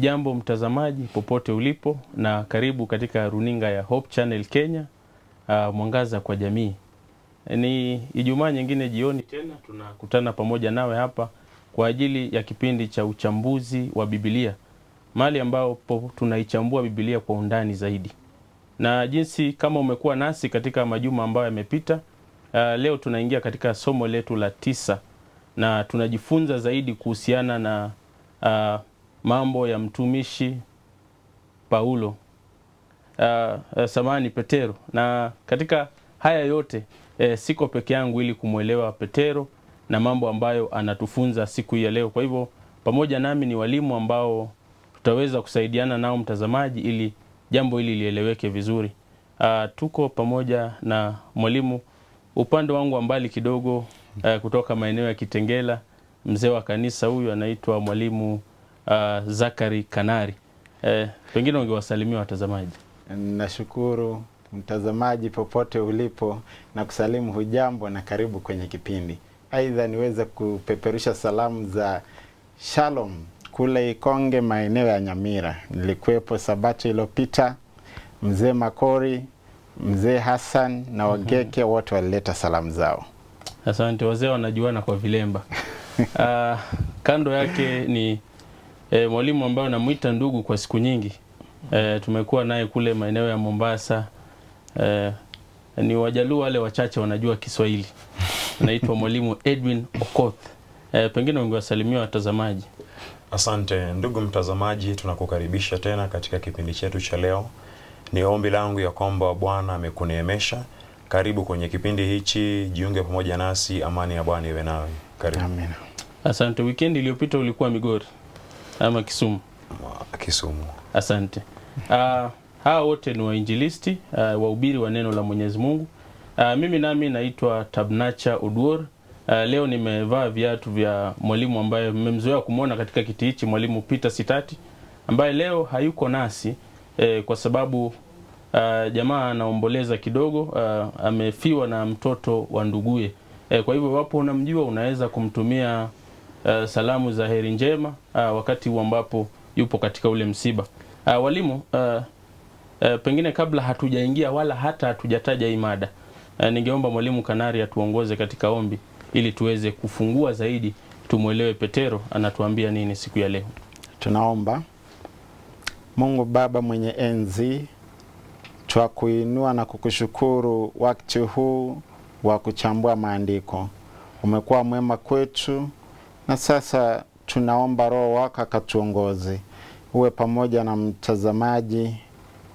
Hujambo mtazamaji popote ulipo, na karibu katika runinga ya Hope Channel Kenya, mwangaza kwa jamii. Ni Ijumaa nyingine jioni tena tunakutana pamoja nawe hapa kwa ajili ya kipindi cha uchambuzi wa Biblia, mahali ambapo tunaichambua Biblia kwa undani zaidi. Na jinsi kama umekuwa nasi katika majuma ambayo yamepita, leo tunaingia katika somo letu la 9 na tunajifunza zaidi kuhusiana na mambo ya mtumishi Paulo, Petero. Na katika haya yote siko peke yangu ili kumuelewa Petero na mambo ambayo anatufunza siku hii ya leo. Kwa hivyo pamoja nami ni walimu ambao tutaweza kusaidiana nao mtazamaji ili jambo hili lieleweke vizuri. Tuko pamoja na mwalimu upande wangu wa mbali kidogo, kutoka maeneo ya Kitengela, mzee wa kanisa huyu anaitwa mwalimu Zakari Kanari. Pengine ungewasalimia watazamaji. Nashukuru mtazamaji popote ulipo na kusalimu hujambo na karibu kwenye kipindi. Aidha niweze kupeperusha salamu za Shalom kule Ikonge maeneo ya Nyamira. Nilikuwepo Sabato iliyopita. Mzee Makori, mzee Hassan na Wageke wote walileta salamu zao. Asante, wazee wanajuana kwa vilemba. Kando yake ni mwalimu ambaye namuita ndugu kwa siku nyingi. Tumekuwa naye kule maeneo ya Mombasa. Ni Wajaluo wale wachache wanajua Kiswahili. Anaitwa mwalimu Edwin Okoth. Pengine ungewasalimia watazamaji. Asante ndugu mtazamaji, tunakukaribisha tena katika kipindi chetu cha leo. Ni ombi langu ya kwamba Bwana amekuneemesha. Karibu kwenye kipindi hichi, jiunge pamoja nasi, amani ya Bwana iwe nawe. Karibu. Amen. Asante. Weekend iliyopita ulikuwa Migori ama Kisumu? Kisumu. Asante. Hawa wote ni wainjilisti, wahubiri wa neno la Mwenyezi Mungu. Mimi nami naitwa Tabnacha Oduor. Leo nimevaa viatu vya mwalimu ambaye mmemzoea kumuona katika kiti hichi, mwalimu Peter Sitati, ambaye leo hayuko nasi kwa sababu jamaa anaomboleza kidogo, amefiwa na mtoto wa nduguye. Kwa hivyo wapo unamjua, unaweza kumtumia salamu za heri njema wakati huu ambapo yupo katika ule msiba. Walimu, pengine kabla hatujaingia wala hata hatujataja hii mada, ningeomba mwalimu Kanari atuongoze katika ombi ili tuweze kufungua zaidi, tumuelewe Petero anatuambia nini siku ya leo. Tunaomba. Mungu Baba mwenye enzi, twakuinua na kukushukuru wakati huu wa kuchambua maandiko. Umekuwa mwema kwetu, na sasa tunaomba Roho wako akatuongoze. Uwe pamoja na mtazamaji,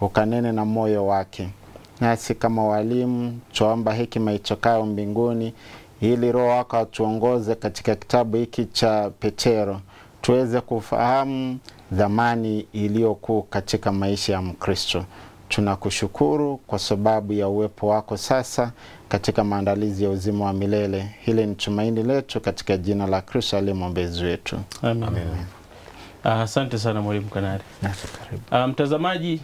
ukanene na moyo wake. Nasi kama walimu tuomba hekima itokayo mbinguni, ili Roho wako atuongoze katika kitabu hiki cha Petero, tuweze kufahamu dhamani iliyokuu katika maisha ya Mkristo. Tunakushukuru kwa sababu ya uwepo wako sasa katika maandalizi ya uzima wa milele. Hili ni tumaini letu katika jina la Kristo aliye mwombezi wetu. Amen. Amen. Asante sana mwalimu Kanari. Mtazamaji,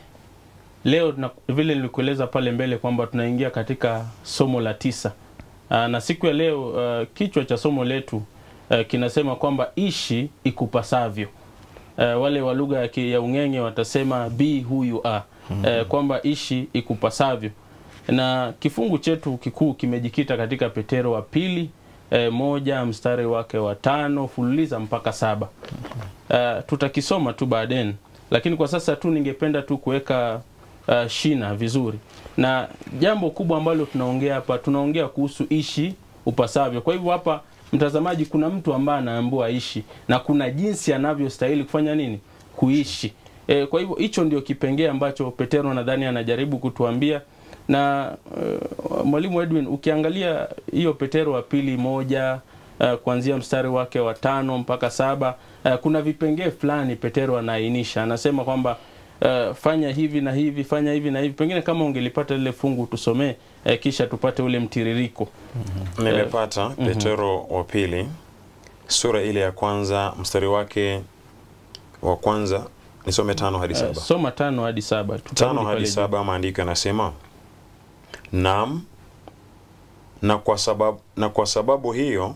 leo vile nilikueleza pale mbele kwamba tunaingia katika somo la 9. Na siku ya leo kichwa cha somo letu kinasema kwamba ishi ikupasavyo. Wale wa lugha ya Ung'eng'e watasema be who you are. Kwamba ishi ikupasavyo. Na kifungu chetu kikuu kimejikita katika Petero wa pili 1 mstari wake wa 5 fululiza mpaka 7. Tutakisoma tu baadaye, lakini kwa sasa tu ningependa tu kuweka shina vizuri. Na jambo kubwa ambalo tunaongea hapa, tunaongea kuhusu ishi upasavyo. Kwa hivyo hapa mtazamaji, kuna mtu ambaye anaambiwa ishi na kuna jinsi anavyostahili kufanya nini? Kuishi. Kwa hivyo hicho ndio kipengee ambacho Petero nadhani anajaribu kutuambia. Na mwalimu Edwin, ukiangalia hiyo Petero wa pili 1 kuanzia mstari wake wa 5 mpaka 7, kuna vipengee fulani Petero anaainisha. Anasema kwamba fanya hivi na hivi, fanya hivi na hivi. Pengine kama ungelipata lile fungu tusomee, kisha tupate ule mtiririko. Nimepata Petero wa pili sura ile ya kwanza mstari wake wa kwanza. Nisome 5 hadi 7. Soma 5 hadi 7. 5 hadi 7 maandiko yanasema, naam, na kwa sababu hiyo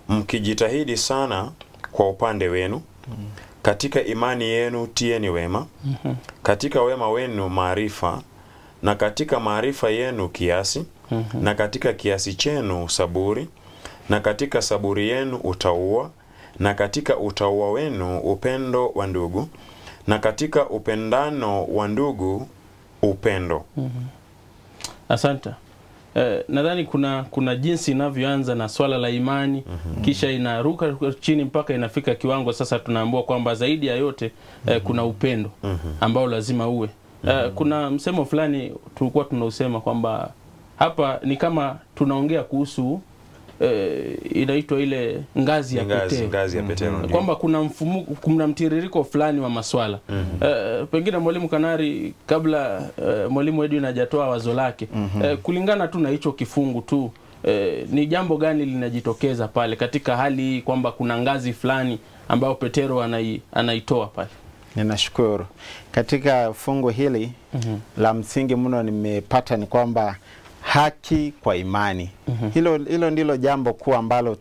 mkijitahidi sana kwa upande wenu, katika imani yenu tieni wema, katika wema wenu maarifa, na katika maarifa yenu kiasi, na katika kiasi chenu saburi, na katika saburi yenu utauwa, na katika utauwa wenu upendo wa ndugu, na katika upendano wa ndugu upendo. Asante. Nadhani kuna jinsi inavyoanza na swala la imani, kisha inaruka chini mpaka inafika kiwango sasa tunaambiwa kwamba zaidi ya yote kuna upendo ambao lazima uwe. Kuna msemo fulani tulikuwa tunausema kwamba hapa ni kama tunaongea kuhusu inaitwa ile ngazi ya Petero. Kwamba kuna mtiririko fulani wa maswala. Pengine Mwalimu Kanari, kabla Mwalimu Edwin hajatoa wazo lake, kulingana tu na hicho kifungu tu, ni jambo gani linajitokeza pale katika hali hii kwamba kuna ngazi fulani ambayo Petero anaitoa pale? Ninashukuru. Katika fungu hili la msingi mno nimepata ni kwamba haki kwa imani. Hilo ndilo jambo kuu ambalo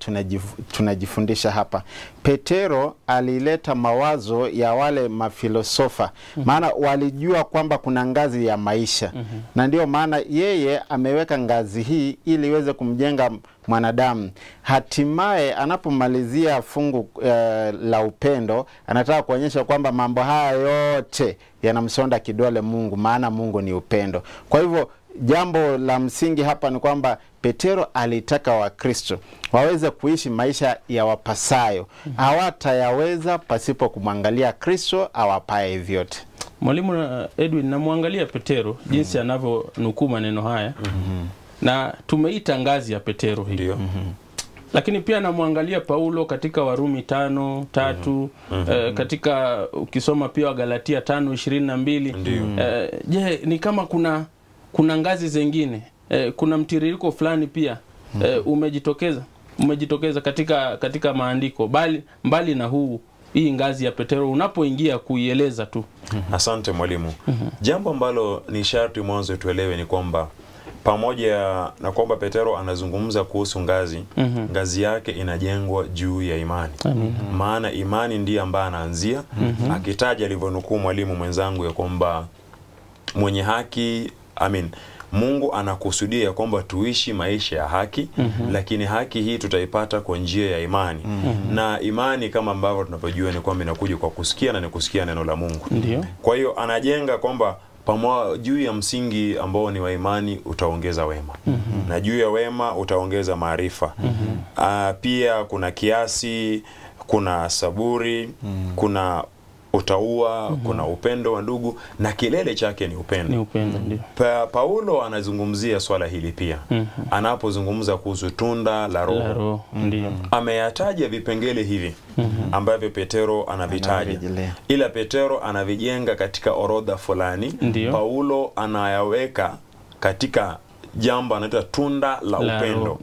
tunajifundisha hapa. Petero alileta mawazo ya wale mafilosofa. Maana walijua kwamba kuna ngazi ya maisha. Na ndio maana yeye ameweka ngazi hii ili iweze kumjenga mwanadamu. Hatimaye anapomalizia fungu la upendo, anataka kuonyesha kwamba mambo haya yote yanamsonda kidole Mungu, maana Mungu ni upendo. Kwa hivyo jambo la msingi hapa ni kwamba Petero alitaka Wakristo waweze kuishi maisha ya wapasayo. Hawatayaweza pasipo kumwangalia Kristo awapaye vyote. Mwalimu Edwin, namwangalia Petero jinsi anavyonukuu maneno haya. Na tumeita ngazi ya Petero hii. Ndio. Lakini pia namwangalia Paulo katika Warumi 5:3, katika ukisoma pia Galatia 5:22. Je, ni kama kuna ngazi zingine, kuna mtiririko fulani pia umejitokeza katika maandiko, mbali na hii ngazi ya Petero unapoingia kuieleza tu. Asante mwalimu. Jambo ambalo ni sharti mwanzo tuelewe ni kwamba pamoja na kwamba Petero anazungumza kuhusu ngazi, ngazi yake inajengwa juu ya imani. Maana imani ndiye ambaye anaanzia, akitaja alivyonukuu mwalimu mwenzangu ya kwamba mwenye haki, Mungu anakusudia ya kwamba tuishi maisha ya haki, lakini haki hii tutaipata kwa njia ya imani. Na imani kama ambavyo tunavyojua ni kwamba inakuja kwa kusikia, na ni kusikia neno la Mungu. Kwa hiyo anajenga kwamba juu ya msingi ambao ni wa imani utaongeza wema. Na juu ya wema utaongeza maarifa. Pia kuna kiasi, kuna saburi, kuna utaua, kuna upendo wa ndugu, na kilele chake ni upendo. Ni upendo, ndio. Paulo anazungumzia swala hili pia. Anapozungumza kuhusu tunda la Roho. Ndio. Ameyataja vipengele hivi ambavyo Petero anavitaja. Ila Petero anavijenga katika orodha fulani. Paulo anayaweka katika jambo anaitwa tunda la upendo,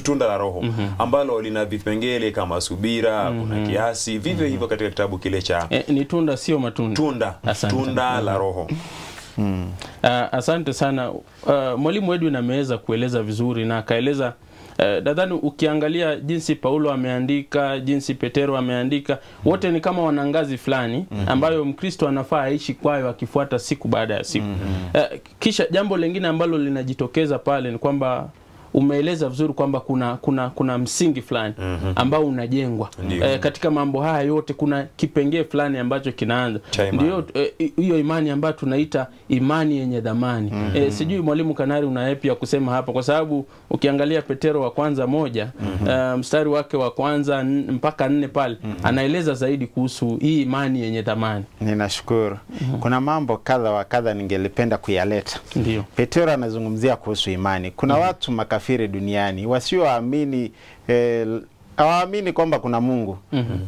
tunda la Roho, ambalo lina vipengele kama subira, kuna kiasi, vivyo hivyo katika kitabu kile cha ni tunda, sio matunda. Tunda la Roho. Asante sana. Mwalimu Edwin ameweza kueleza vizuri na akaeleza nadhani ukiangalia jinsi Paulo ameandika, jinsi Petero ameandika, wote ni kama wanangazi fulani ambayo Mkristo anafaa aishi kwayo akifuata siku baada ya siku. Kisha jambo lingine ambalo linajitokeza pale ni kwamba umeeleza vizuri kwamba kuna msingi fulani ambao unajengwa. Katika mambo haya yote kuna kipengee fulani ambacho kinaanza. Ndio hiyo imani ambayo tunaita imani yenye dhamani. Sijui Mwalimu Kanari una yapi ya kusema hapa, kwa sababu ukiangalia Petero wa kwanza 1 mstari wake wa kwanza mpaka 4 pale anaeleza zaidi kuhusu hii imani yenye dhamani. Ninashukuru. Kuna mambo kadha wa kadha ningelipenda kuyaleta. Ndio. Petero anazungumzia kuhusu imani. Kuna watu makafiri duniani wasioamini, hawaamini kwamba kuna Mungu,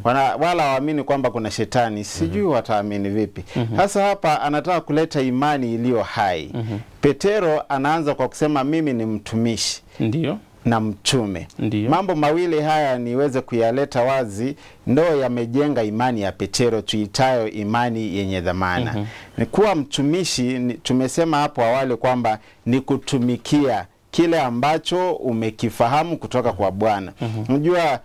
wala hawaamini kwamba kuna shetani. Sijui wataamini vipi. Hasa hapa anataka kuleta imani iliyo hai. Petero anaanza kwa kusema mimi ni mtumishi. Ndio. Na mtume. Mambo mawili haya niweze kuyaleta wazi, ndo yamejenga imani ya Petero tuitayo imani yenye dhamana. Ni kuwa mtumishi, tumesema hapo awali kwamba ni kutumikia kile ambacho umekifahamu kutoka kwa Bwana. Unajua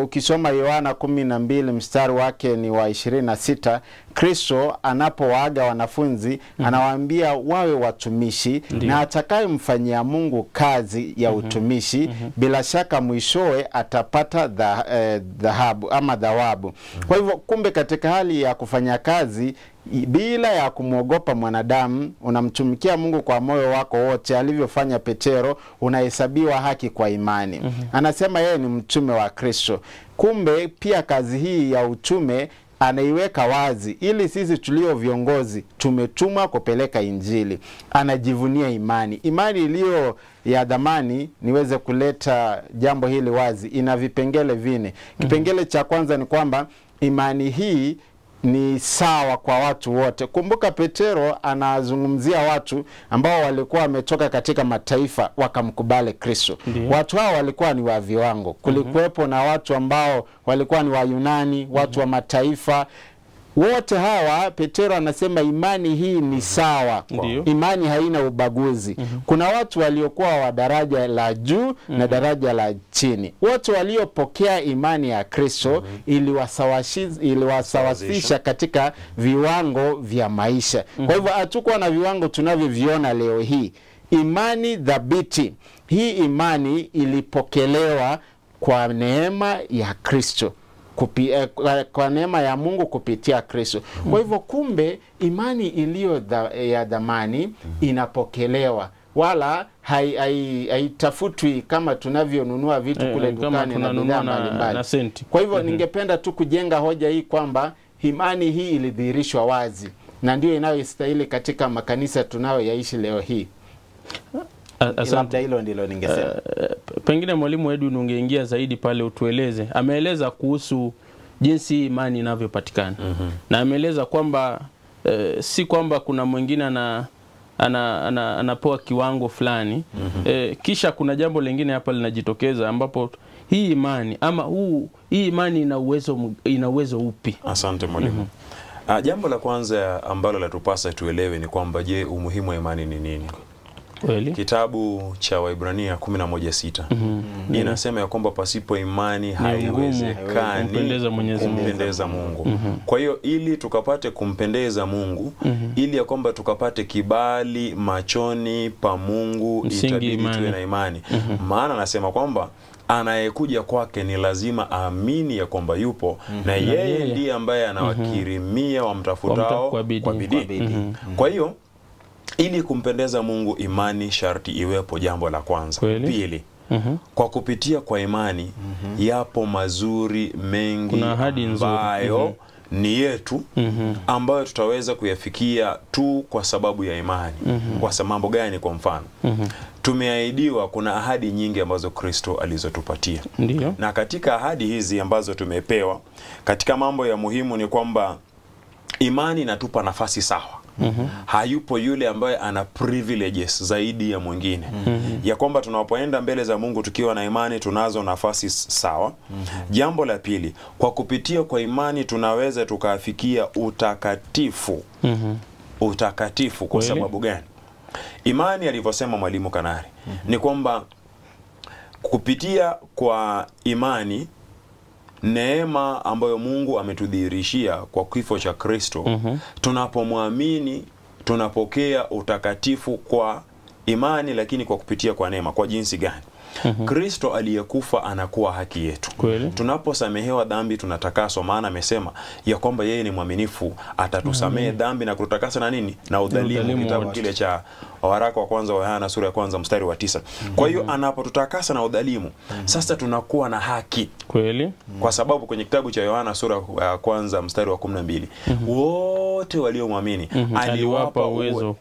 ukisoma Yohana 12 mstari wake ni wa 26, Kristo anapowaaga wanafunzi anawaambia wawe watumishi na atakayemfanyia Mungu kazi ya utumishi bila shaka mwishowe atapata dhahabu ama thawabu. Kwa hivyo kumbe katika hali ya kufanya kazi bila ya kumwogopa mwanadamu, unamtumikia Mungu kwa moyo wako wote, alivyofanya Petero, unahesabiwa haki kwa imani. Anasema yeye ni mtume wa Kristo. Kumbe pia kazi hii ya utume anaiweka wazi ili sisi tulio viongozi tumetumwa kupeleka Injili. Anajivunia imani. Imani iliyo ya dhamani, niweze kuleta jambo hili wazi, ina vipengele vine. Kipengele cha kwanza ni kwamba imani hii ni sawa kwa watu wote. Kumbuka Petero anazungumzia watu ambao walikuwa wametoka katika mataifa wakamkubali Kristo. Watu hao walikuwa ni wa viwango. Kulikuwepo na watu ambao walikuwa ni wa Yunani, watu wa mataifa. Wote hawa Petero anasema imani hii ni sawa. Imani haina ubaguzi. Kuna watu waliokuwa wa daraja la juu na daraja la chini. Wote waliopokea imani ya Kristo iliwasawasisha katika viwango vya maisha. Kwa hivyo hatukuwa na viwango tunavyoviona leo hii. Imani thabiti. Hii imani ilipokelewa kwa neema ya Kristo. Kwa neema ya Mungu kupitia Kristo. Kwa hivyo kumbe imani iliyo ya dhamani inapokelewa, wala haitafutwi kama tunavyonunua vitu kule dukani na bidhaa mbalimbali. Kwa hivyo ningependa tu kujenga hoja hii kwamba imani hii ilidhihirishwa wazi na ndio inayostahili katika makanisa tunayoyaishi leo hii. Labda hilo ndilo ningesema. Pengine Mwalimu Edwin ungeingia zaidi pale utueleze. Ameeleza kuhusu jinsi imani inavyopatikana. Na ameeleza kwamba si kwamba kuna mwingine anapoa kiwango fulani. Kisha kuna jambo lingine hapa linajitokeza ambapo hii imani ama hii imani ina uwezo upi? Asante Mwalimu. Jambo la kwanza ambalo latupasa tuelewe ni kwamba je, umuhimu wa imani ni nini? Kitabu cha Waibrania 11:6 inasema ya kwamba pasipo imani haiwezekani kumpendeza Mungu. Kwa hiyo ili tukapate kumpendeza Mungu, ili ya kwamba tukapate kibali machoni pa Mungu, itabidi tuwe na imani. Maana anasema kwamba anayekuja kwake ni lazima aamini ya kwamba yupo na yeye ndiye ambaye anawakirimia wamtafutao kwa bidii. Kwa hiyo ili kumpendeza Mungu, imani sharti iwepo, jambo la kwanza. Pili, kwa kupitia kwa imani yapo mazuri mengi ambayo ni yetu, ambayo tutaweza kuyafikia tu kwa sababu ya imani. Kwa sababu gani? Kwa mfano, tumeahidiwa, kuna ahadi nyingi ambazo Kristo alizotupatia. Na katika ahadi hizi ambazo tumepewa, katika mambo ya muhimu ni kwamba imani inatupa nafasi sawa. Hayupo yule ambaye ana privileges zaidi ya mwingine. Ya kwamba tunapoenda mbele za Mungu tukiwa na imani tunazo nafasi sawa. Jambo la pili, kwa kupitia kwa imani tunaweza tukafikia utakatifu. Utakatifu kwa sababu gani? Imani alivyosema Mwalimu Kanari ni kwamba kupitia kwa imani, neema ambayo Mungu ametudhihirishia kwa kifo cha Kristo, tunapomwamini tunapokea utakatifu kwa imani, lakini kwa kupitia kwa neema. Kwa jinsi gani? Kristo aliyekufa anakuwa haki yetu. Tunaposamehewa dhambi tunatakaswa, maana amesema ya kwamba yeye ni mwaminifu, atatusamehe dhambi na kututakasa na nini? Na udhalimu. Kitabu kile cha waraka wa kwanza wa Yohana sura ya kwanza mstari wa 9. Kwa hiyo anapotutakasa na udhalimu, sasa tunakuwa na haki. Kwa sababu kwenye kitabu cha Yohana sura ya kwanza mstari wa 12, wote waliomwamini aliwapa uwezo.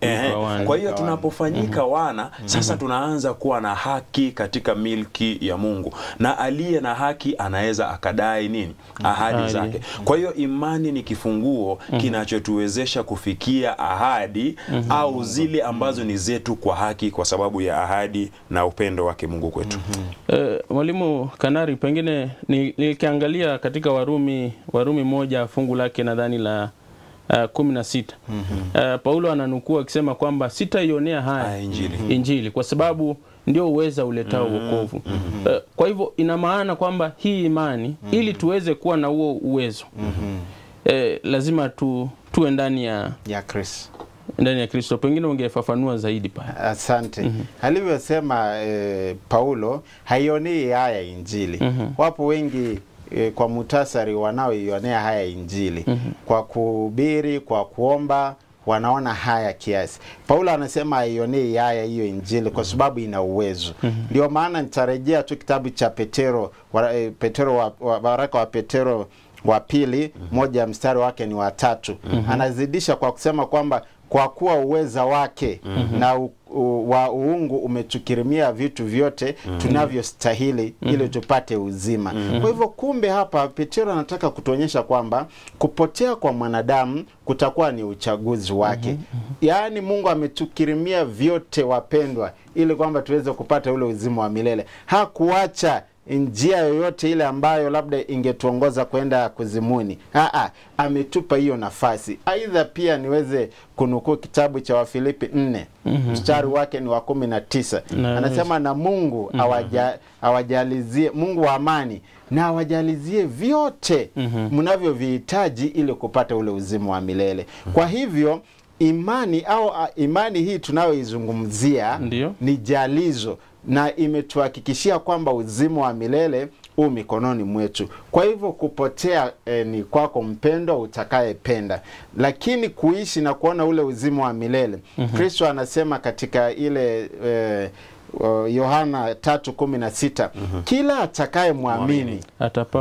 Kwa hiyo tunapofanyika wana, sasa tunaanza kuwa na haki katika milki ya Mungu, na aliye na haki anaweza akadai nini? Ahadi zake. Kwa hiyo imani ni kifunguo kinachotuwezesha kufikia ahadi au zile ambazo ni zetu kwa haki, kwa sababu ya ahadi na upendo wake Mungu kwetu. Mwalimu Kanari, pengine nikiangalia katika Warumi moja fungu lake nadhani la 16, Paulo ananukua akisema kwamba sitaionea haya Injili kwa sababu ndio uweza uletao wokovu. Kwa hivyo ina maana kwamba hii imani ili tuweze kuwa na huo uwezo lazima tuwe ndani ya Kristo. Ndani ya Kristo. Pengine ungefafanua zaidi pale. Asante. Alivyosema Paulo, haionei haya Injili. Wapo wengi kwa mutasari wanaoionea haya Injili. Kwa kuhubiri, kwa kuomba, wanaona haya kiasi. Paulo anasema haionei haya hiyo Injili kwa sababu ina uwezo. Ndio maana nitarejea tu kitabu cha waraka wa Petero wa pili, moja mstari wake ni wa 3. Anazidisha kwa kusema kwamba kwa kuwa uweza wake na wa uungu umetukirimia vitu vyote tunavyostahili ili tupate uzima. Kwa hivyo kumbe hapa Petero anataka kutuonyesha kwamba kupotea kwa mwanadamu kutakuwa ni uchaguzi wake. Yaani Mungu ametukirimia vyote wapendwa, ili kwamba tuweze kupata ule uzima wa milele. Hakuacha njia yoyote ile ambayo labda ingetuongoza kwenda kuzimuni. Ametupa hiyo nafasi. Aidha pia niweze kunukuu kitabu cha Wafilipi 4 mstari wake ni wa 19. Anasema na Mungu awajalizie, Mungu wa amani na awajalizie vyote mnavyovihitaji ili kupata ule uzima wa milele. Kwa hivyo imani hii tunayoizungumzia ni jalizo, na imetuhakikishia kwamba uzima wa milele u mikononi mwetu. Kwa hivyo kupotea ni kwako mpendwa utakayependa, lakini kuishi na kuona ule uzima wa milele Kristo anasema katika ile Yohana 3:16 kila atakaye muamini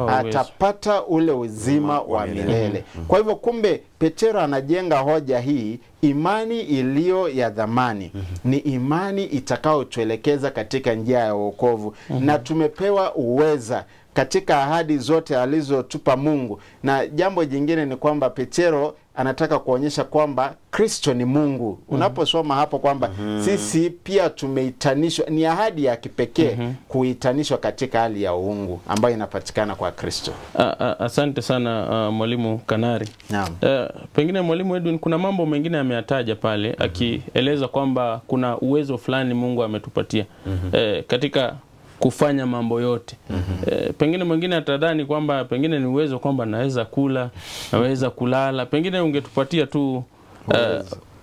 atapata ule uzima wa milele. Kwa hivyo kumbe Petero anajenga hoja hii, imani iliyo ya dhamani ni imani itakayotuelekeza katika njia ya wokovu, na tumepewa uweza katika ahadi zote alizotupa Mungu. Na jambo jingine ni kwamba Petero anataka kuonyesha kwamba Kristo ni Mungu. Unaposoma hapo kwamba sisi pia tumeitanishwa, ni ahadi ya kipekee kuitanishwa katika hali ya uungu ambayo inapatikana kwa Kristo. Asante sana Mwalimu Kanari. Naam. Pengine Mwalimu Edwin, kuna mambo mengine ameyataja pale akieleza kwamba kuna uwezo fulani Mungu ametupatia katika kufanya mambo yote. Pengine mwingine atadhani kwamba pengine ni uwezo kwamba naweza kula, naweza kulala. Pengine ungetupatia tu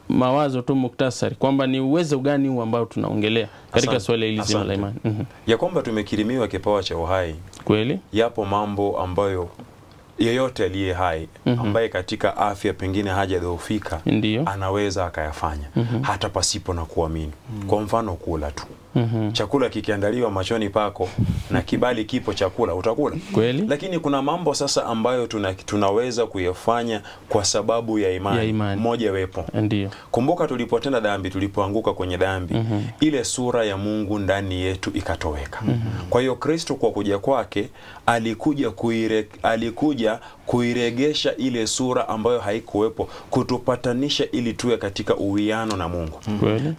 mawazo tu muktasari kwamba ni uwezo gani huu ambao tunaongelea katika swala hili zima la imani. Ya kwamba tumekirimiwa kipawa cha uhai. Kweli? Yapo mambo ambayo yeyote aliye hai ambaye katika afya pengine hajadhoofika anaweza akayafanya hata pasipo na kuamini. Kwa mfano kula tu. Chakula kikiandaliwa machoni pako na kibali kipo chakula utakula. Kweli? Lakini kuna mambo sasa ambayo tunaweza kuyafanya kwa sababu ya imani. Moja wepo. Ndiyo. Kumbuka tulipotenda dhambi, tulipoanguka kwenye dhambi, ile sura ya Mungu ndani yetu ikatoweka. Kwa hiyo Kristo kwa kuja kwake alikuja kuiregesha ile sura ambayo haikuwepo, kutupatanisha ili tuwe katika uwiano na Mungu.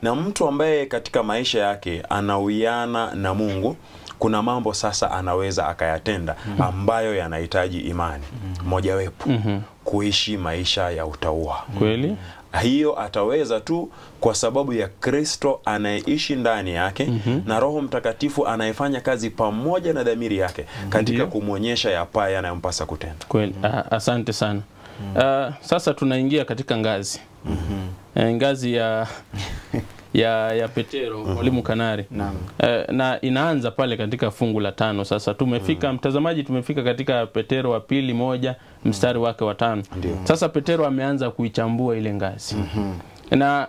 Na mtu ambaye katika maisha yake anawiana na Mungu, kuna mambo sasa anaweza akayatenda ambayo yanahitaji imani. Moja wepo kuishi maisha ya utauwa. Kweli? Hiyo ataweza tu kwa sababu ya Kristo anayeishi ndani yake na Roho Mtakatifu anayefanya kazi pamoja na dhamiri yake katika kumwonyesha yapaye anayompasa kutenda. Kweli. Asante sana. Sasa tunaingia katika ngazi. Ngazi ya Petero, Mwalimu Kanari. Na inaanza pale katika fungu la 5. Sasa tumefika mtazamaji, tumefika katika Petero wa pili 1 mstari wake wa 5. Sasa Petero ameanza kuichambua ile ngazi. Na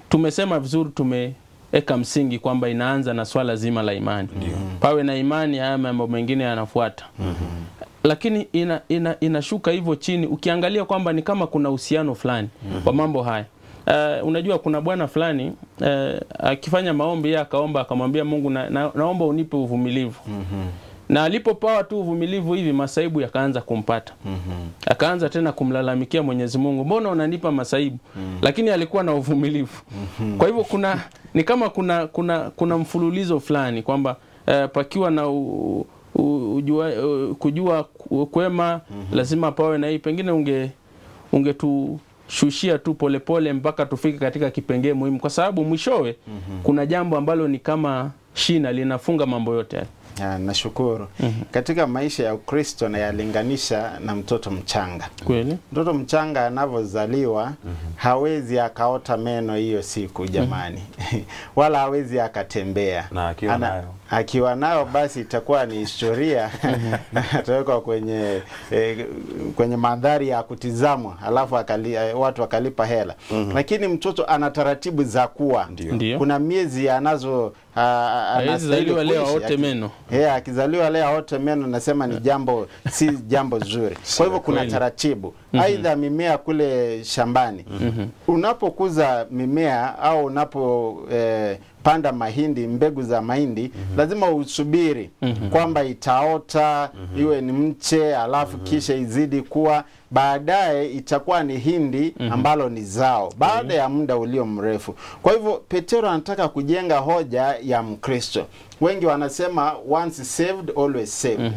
tumesema vizuri, tumeweka msingi kwamba inaanza na swala zima la imani. Pawe na imani, haya mambo mengine yanafuata. Lakini inashuka hivyo chini, ukiangalia kwamba ni kama kuna uhusiano fulani wa mambo haya. Unajua kuna bwana fulani akifanya maombi, yeye akaomba akamwambia Mungu naomba unipe uvumilivu. Na alipopawa tu uvumilivu hivi, masaibu yakaanza kumpata. Akaanza tena kumlalamikia Mwenyezi Mungu, mbona unanipa masaibu? Lakini alikuwa na uvumilivu. Kwa hivyo ni kama kuna mfululizo fulani kwamba pakiwa na kujua kwema lazima pawe na hii. Pengine shushia tu polepole mpaka tufike katika kipengee muhimu, kwa sababu mwishowe kuna jambo ambalo ni kama shina linafunga mambo yote haya. Nashukuru. Katika maisha ya Ukristo na yalinganisha na mtoto mchanga. Kweli? Mtoto mchanga anavyozaliwa hawezi akaota meno hiyo siku jamani. Wala hawezi akatembea. Na akiwa nayo basi itakuwa ni historia na atawekwa kwenye mandhari ya kutizamwa, alafu watu wakalipa hela. Lakini mtoto ana taratibu za kuwa. Ndiyo. Kuna miezi anazo anazaliwa leo aote meno. Akizaliwa leo aote meno, nasema ni si jambo zuri. Kwa hivyo kuna taratibu. Aidha mimea kule shambani. Unapokuza mimea au unapopanda mahindi, mbegu za mahindi, lazima usubiri kwamba itaota, iwe ni mche, alafu kisha izidi kuwa, baadaye itakuwa ni hindi ambalo ni zao baada ya muda ulio mrefu. Kwa hivyo Petero anataka kujenga hoja ya Mkristo. Wengi wanasema once saved always saved.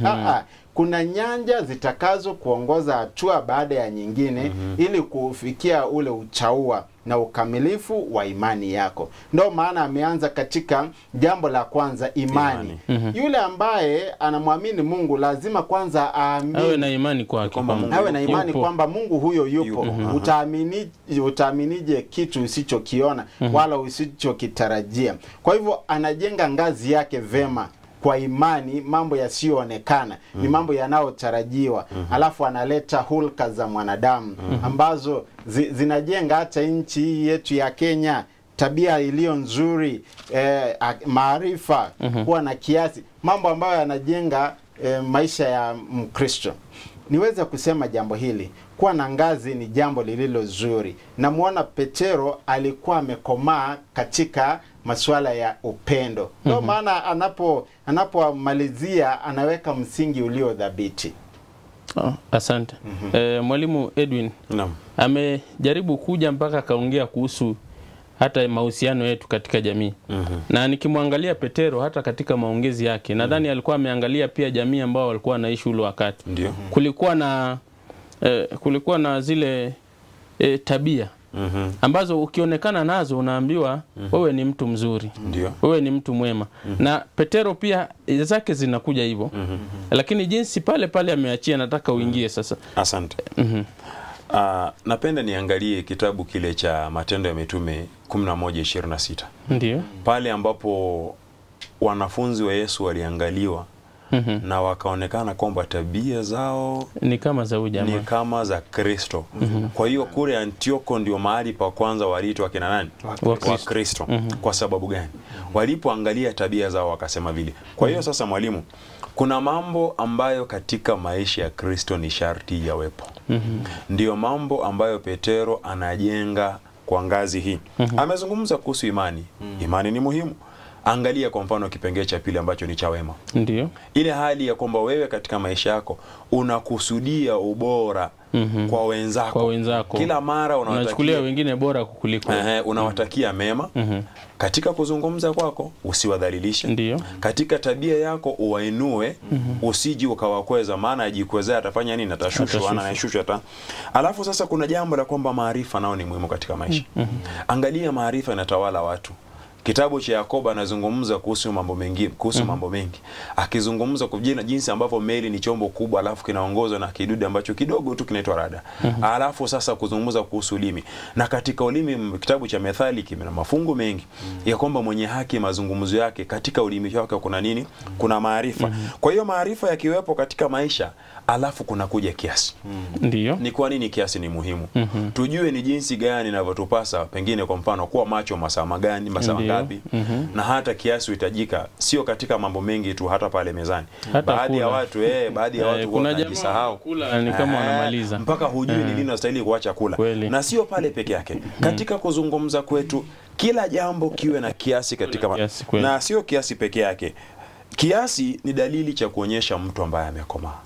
Kuna nyanja zitakazo kuongoza hatua baada ya nyingine ili kufikia ule uchaua na ukamilifu wa imani yako. Ndio maana ameanza katika jambo la kwanza, imani. Yule ambaye anamwamini Mungu lazima kwanza awe na imani kwake, awe na imani kwamba Mungu huyo yupo. Utaaminije kitu usichokiona wala usichokitarajia? Kwa hivyo anajenga ngazi yake vema kwa imani, mambo yasiyoonekana ni mambo yanayotarajiwa. Alafu analeta hulka za mwanadamu ambazo zinajenga hata nchi yetu ya Kenya, tabia iliyo nzuri, maarifa, kuwa na kiasi, mambo ambayo yanajenga maisha ya Mkristo. Niweza kusema jambo hili, kuwa na ngazi ni jambo lililo zuri. Namuona Petero alikuwa amekomaa katika masuala ya upendo. Ndio maana anapomalizia anaweka msingi ulio dhabiti. Asante. Mwalimu Edwin amejaribu kuja mpaka kaongea kuhusu hata mahusiano yetu katika jamii. Na nikimwangalia Petero hata katika maongezi yake, nadhani alikuwa ameangalia pia jamii ambao walikuwa wanaishi ule wakati. Kulikuwa na zile tabia ambazo ukionekana nazo unaambiwa wewe ni mtu mzuri. Wewe ni mtu mwema. Na Petero pia zake zinakuja hivyo. Lakini jinsi pale ameachia, nataka uingie sasa. Asante. Napenda niangalie kitabu kile cha Matendo ya Mitume 11:26. Ndio. Pale ambapo wanafunzi wa Yesu waliangaliwa na wakaonekana kwamba tabia zao ni kama za ujamaa, ni kama za Kristo. Kwa hiyo kule Antioko ndio mahali pa kwanza waliitwa kina nani? Wa Kristo. Kwa sababu gani? Walipoangalia tabia zao wakasema vile. Kwa hiyo sasa mwalimu, kuna mambo ambayo katika maisha ya Kristo ni sharti yawepo. Ndio mambo ambayo Petero anajenga kwa ngazi hii. Amezungumza kuhusu imani. Imani ni muhimu. Angalia kwa mfano kipengele cha pili ambacho ni cha wema. Ndio. Ile hali ya kwamba wewe katika maisha yako unakusudia ubora kwa wenzako. Kila mara unachukulia wengine bora kukuliko. Unawatakia mema. Katika kuzungumza kwako usiwadhalilishe. Ndio. Katika tabia yako uwainue, usiji ukawakweza, maana ajikwezea atafanya nini? Atashushwa, anayeshushwa. Alafu sasa kuna jambo la kwamba maarifa nao ni muhimu katika maisha. Angalia maarifa inatawala watu. Kitabu cha Yakobo anazungumza kuhusu mambo mengi, akizungumza kwa jinsi ambavyo meli ni chombo kubwa alafu kinaongozwa na kidude ambacho kidogo tu kinaitwa rada. Alafu sasa kuzungumza kuhusu ulimi. Na katika ulimi kitabu cha Methali kina mafungu mengi ya kwamba mwenye haki mazungumzo yake katika ulimi wake kuna nini? Kuna maarifa. Kwa hiyo maarifa yakiwepo katika maisha, alafu kuna kuja kiasi. Ndio. Ni kwa nini kiasi ni muhimu? Tujue ni jinsi gani inavyotupasa, pengine kwa mfano kuwa macho masaa magani, masaa ngapi, na hata kiasi huhitajika, sio katika mambo mengi tu, hata pale mezani. Baadhi ya watu wanajisahau kula, ni kama wanamaliza mpaka hujui ni lini unastahili kuacha kula. Na sio pale peke yake. Katika kuzungumza kwetu, kila jambo kiwe na kiasi katika na sio kiasi peke yake. Kiasi ni dalili cha kuonyesha mtu ambaye amekomaa.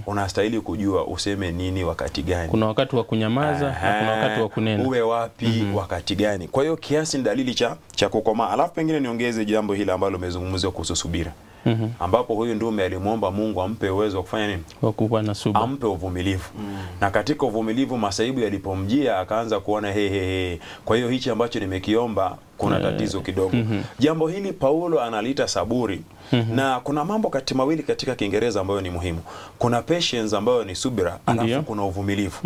Unastahili kujua useme nini wakati gani. Kuna wakati wa kunyamaza na kuna wakati wa kunena. Uwe wapi wakati gani. Kwa hiyo kiasi ni dalili cha kukomaa. Alafu pengine niongeze jambo hili ambalo umezungumzia kuhusu subira. ambapo huyu ndume alimuomba Mungu ampe uwezo wa kufanya nini? Wa kuwa na subira. Ampe uvumilivu. Na katika uvumilivu masaibu yalipomjia akaanza kuona kwa hiyo hichi ambacho nimekiomba kuna tatizo kidogo. Jambo hili Paulo analiita saburi. Na kuna mambo mawili katika Kiingereza ambayo ni muhimu. Kuna patience ambayo ni subira, alafu kuna uvumilivu.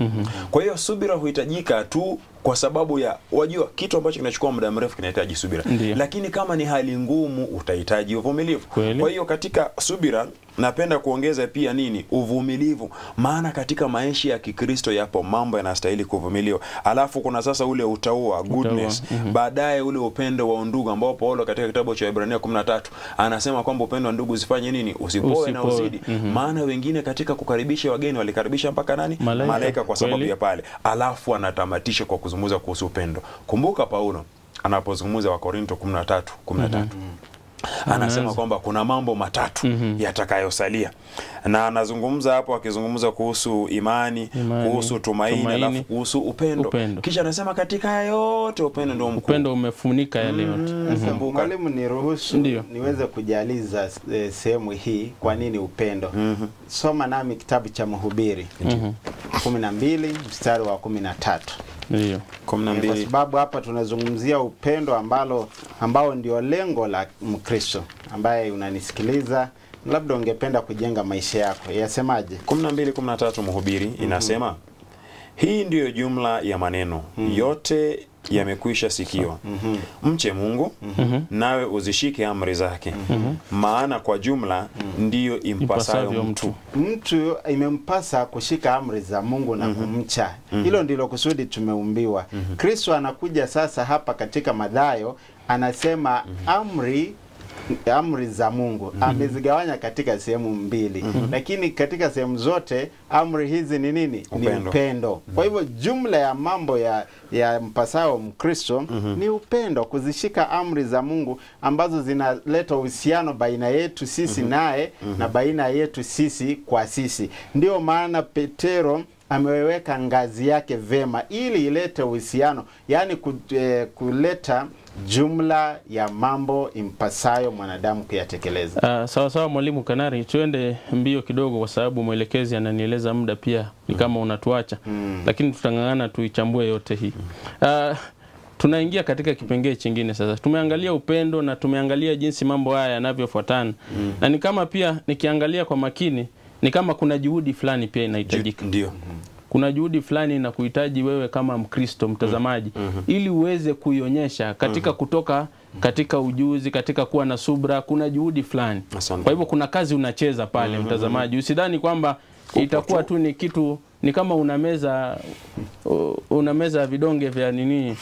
Kwa hiyo subira huhitajika tu kwa sababu ya wajua kitu ambacho kinachukua muda mrefu kinahitaji subira. Lakini kama ni hali ngumu utahitaji uvumilivu. Kwa hiyo katika subira napenda kuongeza pia nini? Uvumilivu. Maana katika maisha ya Kikristo yapo mambo yanastahili kuvumiliwa. Alafu kuna sasa ule utaua, goodness. Baadaye ule upendo wa ndugu ambao Paulo katika kitabu cha Ibrania 13 anasema kwamba upendo wa ndugu usifanye nini? Usipoe na uzidi. Maana wengine katika kukaribisha wageni walikaribisha mpaka nani? Malaika kwa sababu ya pale. Alafu anatamatisha kwa kuzungumza kuhusu upendo. Kumbuka Paulo anapozungumza wa Korinto 13 anasema kwamba kuna mambo matatu yatakayosalia. Na anazungumza hapo akizungumza kuhusu imani, kuhusu tumaini, alafu kuhusu upendo. Kisha anasema katika yote upendo ndio mkuu. Upendo umefunika yale yote. Mwalimu, niruhusu niweze kujaliza sehemu hii kwa nini upendo. Soma nami kitabu cha Mhubiri 12 mstari wa 13. Ndio. Kwa sababu hapa tunazungumzia upendo ambao ndio lengo la Mkristo ambaye unanisikiliza, labda ungependa kujenga maisha yako. Yasemaje? 12:13 Mhubiri inasema hii ndiyo jumla ya maneno yote yamekwisha sikiwa. Mche Mungu nawe uzishike amri zake. Maana kwa jumla ndiyo impasayo mtu imempasa kushika amri za Mungu na kumcha. Hilo ndilo kusudi tumeumbiwa. Kristo anakuja sasa hapa katika Mathayo anasema amri za Mungu amezigawanya katika sehemu mbili. Lakini katika sehemu zote amri hizi ni nini? Ni upendo. Kwa hivyo jumla ya mambo ya mpasao Mkristo ni upendo, kuzishika amri za Mungu ambazo zinaleta uhusiano baina yetu sisi naye na baina yetu sisi kwa sisi. Ndio maana Petero ameweka ngazi yake vema ili ilete uhusiano, yani kuleta jumla ya mambo impasayo mwanadamu kuyatekeleza. Sawa Mwalimu Kanari, tuende mbio kidogo kwa sababu mwelekezi ananieleza muda pia ni kama unatuacha. Lakini tutangangana tuichambue yote hii. Tunaingia katika kipengele kingine sasa. Tumeangalia upendo na tumeangalia jinsi mambo haya yanavyofuatana. Na ni kama pia nikiangalia kwa makini ni kama kuna juhudi fulani pia inahitajika. Ndio. Kuna juhudi fulani na kuhitaji wewe kama Mkristo mtazamaji ili uweze kuionyesha katika kutoka katika ujuzi, katika kuwa na subra, kuna juhudi fulani. Kwa hivyo kuna kazi unacheza pale mtazamaji. Usidhani kwamba itakuwa tu ni kitu, ni kama unameza vidonge vya nini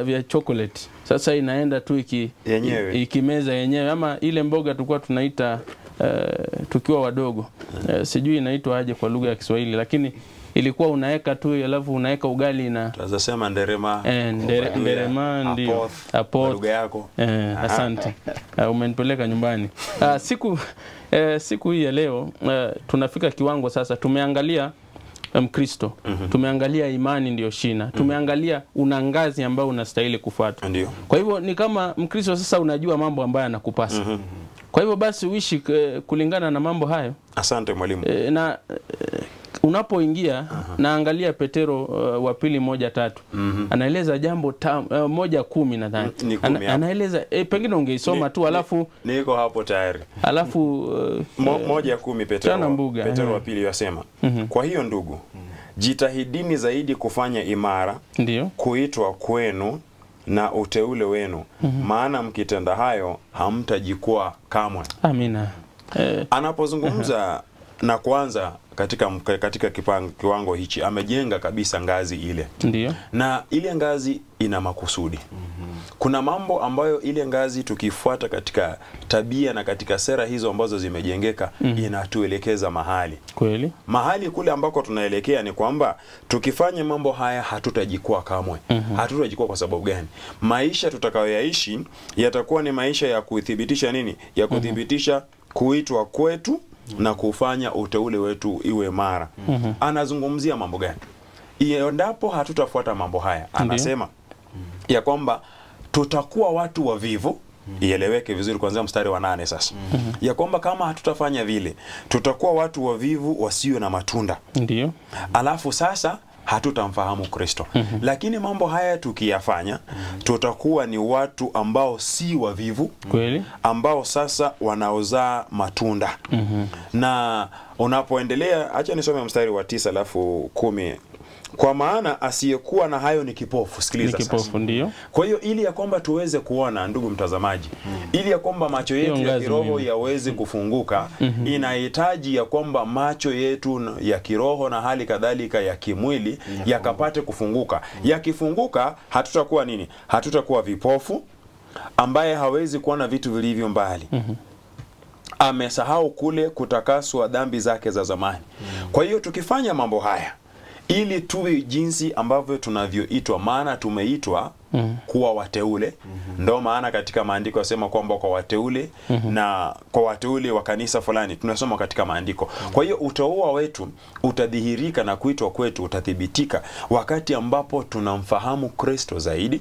vya chocolate. Sasa inaenda tu ikimeza yenyewe, ama ile mboga tulikuwa tunaita tukiwa wadogo. Sijui inaitwa aje kwa lugha ya Kiswahili, lakini ilikuwa unaweka tu alafu unaweka ugali na tunasema nderema. Nderema ndio apoth lugha yako. Asante. Umenipeleka nyumbani. Siku hii ya leo tunafika kiwango sasa, tumeangalia Mkristo, tumeangalia imani ndio shina, tumeangalia una ngazi ambayo unastahili kufuata. Kwa hivyo ni kama Mkristo sasa unajua mambo ambayo yanakupasa. Kwa hivyo basi uishi kulingana na mambo hayo. Asante mwalimu. Na unapoingia naangalia Petero wa pili 1:3. Anaeleza jambo 1:10 nadhani. Anaeleza pengine ungeisoma tu alafu niko hapo tayari. Alafu 1:10 Petero wa pili yasema, kwa hiyo ndugu, jitahidini zaidi kufanya imara kuitwa kwenu na uteule wenu. Maana mkitenda hayo hamtajikwaa kamwe. Amina. Anapozungumza na kwanza katika kiwango hichi amejenga kabisa ngazi ile. Na ile ngazi ina makusudi. Kuna mambo ambayo ile ngazi tukifuata katika tabia na katika sera hizo ambazo zimejengeka inatuelekeza mahali. Kweli. Mahali kule ambako tunaelekea ni kwamba tukifanya mambo haya hatutajikwaa kamwe. Hatutajikwaa kwa sababu gani? Maisha tutakayoyaishi yatakuwa ni maisha ya kuthibitisha nini? Ya kuthibitisha kuitwa kwetu na kufanya uteule wetu iwe mara. Anazungumzia mambo gani? Endapo hatutafuata mambo haya, anasema ya kwamba tutakuwa watu wavivu ieleweke vizuri kuanzia mstari wa 8 sasa. Ya kwamba kama hatutafanya vile, tutakuwa watu wavivu wasio na matunda. Ndio. Alafu sasa hatutamfahamu Kristo. Lakini mambo haya tukiyafanya, tutakuwa ni watu ambao si wavivu, Kweli. ambao sasa wanaozaa matunda. Na unapoendelea, acha nisome mstari wa 9 alafu 10. Kwa maana asiyekuwa na hayo ni kipofu. Sikiliza Ni kipofu, sasa. ndio. Kwa hiyo ili ya kwamba tuweze kuona, ndugu mtazamaji, ili ya kwamba macho yetu ya kiroho yaweze kufunguka, inahitaji ya kwamba macho yetu ya kiroho na hali kadhalika ya kimwili yakapate kufunguka. Yakifunguka, hatutakuwa nini? Hatutakuwa vipofu ambaye hawezi kuona vitu vilivyo mbali. Amesahau kule kutakaswa dhambi zake za zamani. Kwa hiyo tukifanya mambo haya, ili tuwe jinsi ambavyo tunavyoitwa, maana tumeitwa kuwa wateule. Ndo maana katika maandiko yasema kwamba kwa wateule na kwa wateule wa kanisa fulani, tunasoma katika maandiko. Kwa hiyo utauwa wetu utadhihirika na kuitwa kwetu utathibitika wakati ambapo tunamfahamu Kristo zaidi.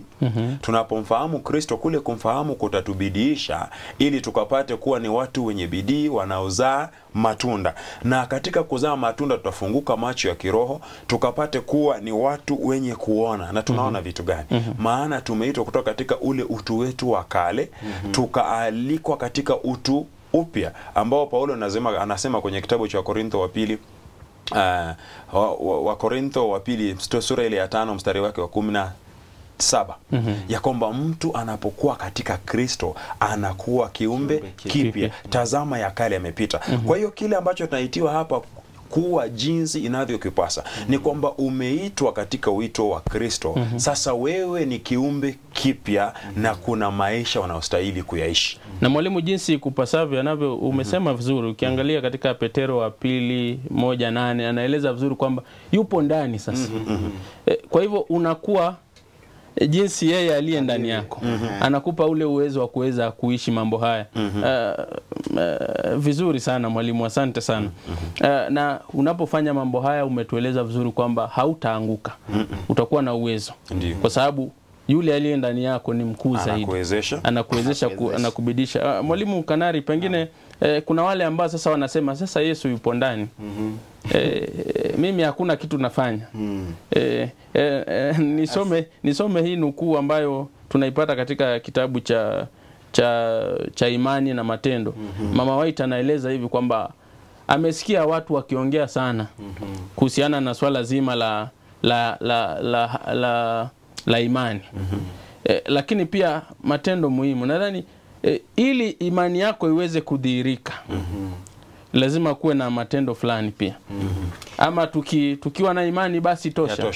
Tunapomfahamu Kristo, kule kumfahamu kutatubidiisha ili tukapate kuwa ni watu wenye bidii wanaozaa matunda. Na katika kuzaa matunda tutafunguka macho ya kiroho, tukapate kuwa ni watu wenye kuona. Na tunaona vitu gani? Maana tumeitwa kutoka katika ule utu wetu wa kale, tukaalikwa katika utu upya ambao Paulo anasema kwenye kitabu cha Korintho wa pili, wa Korintho wa pili sura ile ya 5 mstari wake wa 17, ya kwamba mtu anapokuwa katika Kristo anakuwa kiumbe kipya. Tazama ya kale yamepita. Kwa hiyo kile ambacho tunaitiwa hapa kuwa jinsi inavyokipasa ni kwamba umeitwa katika wito wa Kristo. Sasa wewe ni kiumbe kipya na kuna maisha unaostahili kuyaishi. Na mwalimu, jinsi kupasavyo anavyo, umesema vizuri. Ukiangalia katika Petero wa pili 1:8 anaeleza vizuri kwamba yupo ndani sasa. Kwa hivyo unakuwa jinsi yeye aliye ndani yako. Anakupa ule uwezo wa kuweza kuishi mambo haya. Vizuri sana mwalimu, asante sana. Na unapofanya mambo haya umetueleza vizuri kwamba hautaanguka. Utakuwa na uwezo. Kwa sababu yule aliye ndani yako ni mkuu zaidi. Anakuwezesha, anakubidisha. Mwalimu Kanari, pengine kuna wale ambao sasa wanasema sasa Yesu yupo ndani. Mimi hakuna kitu nafanya. Nisome hii nukuu ambayo tunaipata katika kitabu cha Imani na Matendo. Mama White anaeleza hivi kwamba amesikia watu wakiongea sana kuhusiana na swala zima la imani. Lakini pia matendo muhimu. Nadhani ili imani yako iweze kudhihirika, lazima kuwe na matendo fulani pia. Ama tukiwa na imani basi tosha.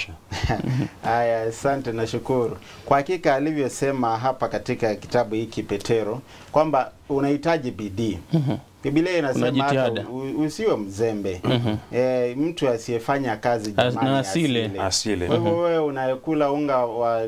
Haya, asante na shukuru. Kwa hakika alivyosema hapa katika kitabu hiki Petero kwamba unahitaji bidii. Biblia inasema usiwe mzembe. Mtu asiyefanya kazi jamani asile. Kwa hivyo wewe unayekula unga wa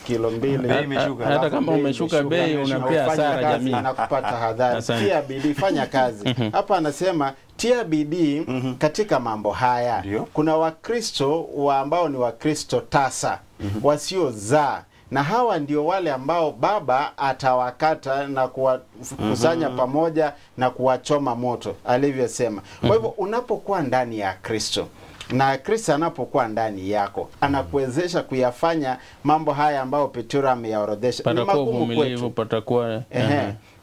kilo 2 hata kama umeshuka bei unapea hasara jamii. Anakupata hadhari. Tia bidii, fanya kazi. Hapa anasema tia bidii katika mambo haya. Kuna Wakristo ambao ni Wakristo tasa, wasiozaa. Na hawa ndio wale ambao Baba atawakata na kuwakusanya pamoja na kuwachoma moto alivyosema. Kwa hivyo unapokuwa ndani ya Kristo na Kristo anapokuwa ndani yako, anakuwezesha kuyafanya mambo haya ambayo Petro ameyaorodhesha. Ni magumu kwetu.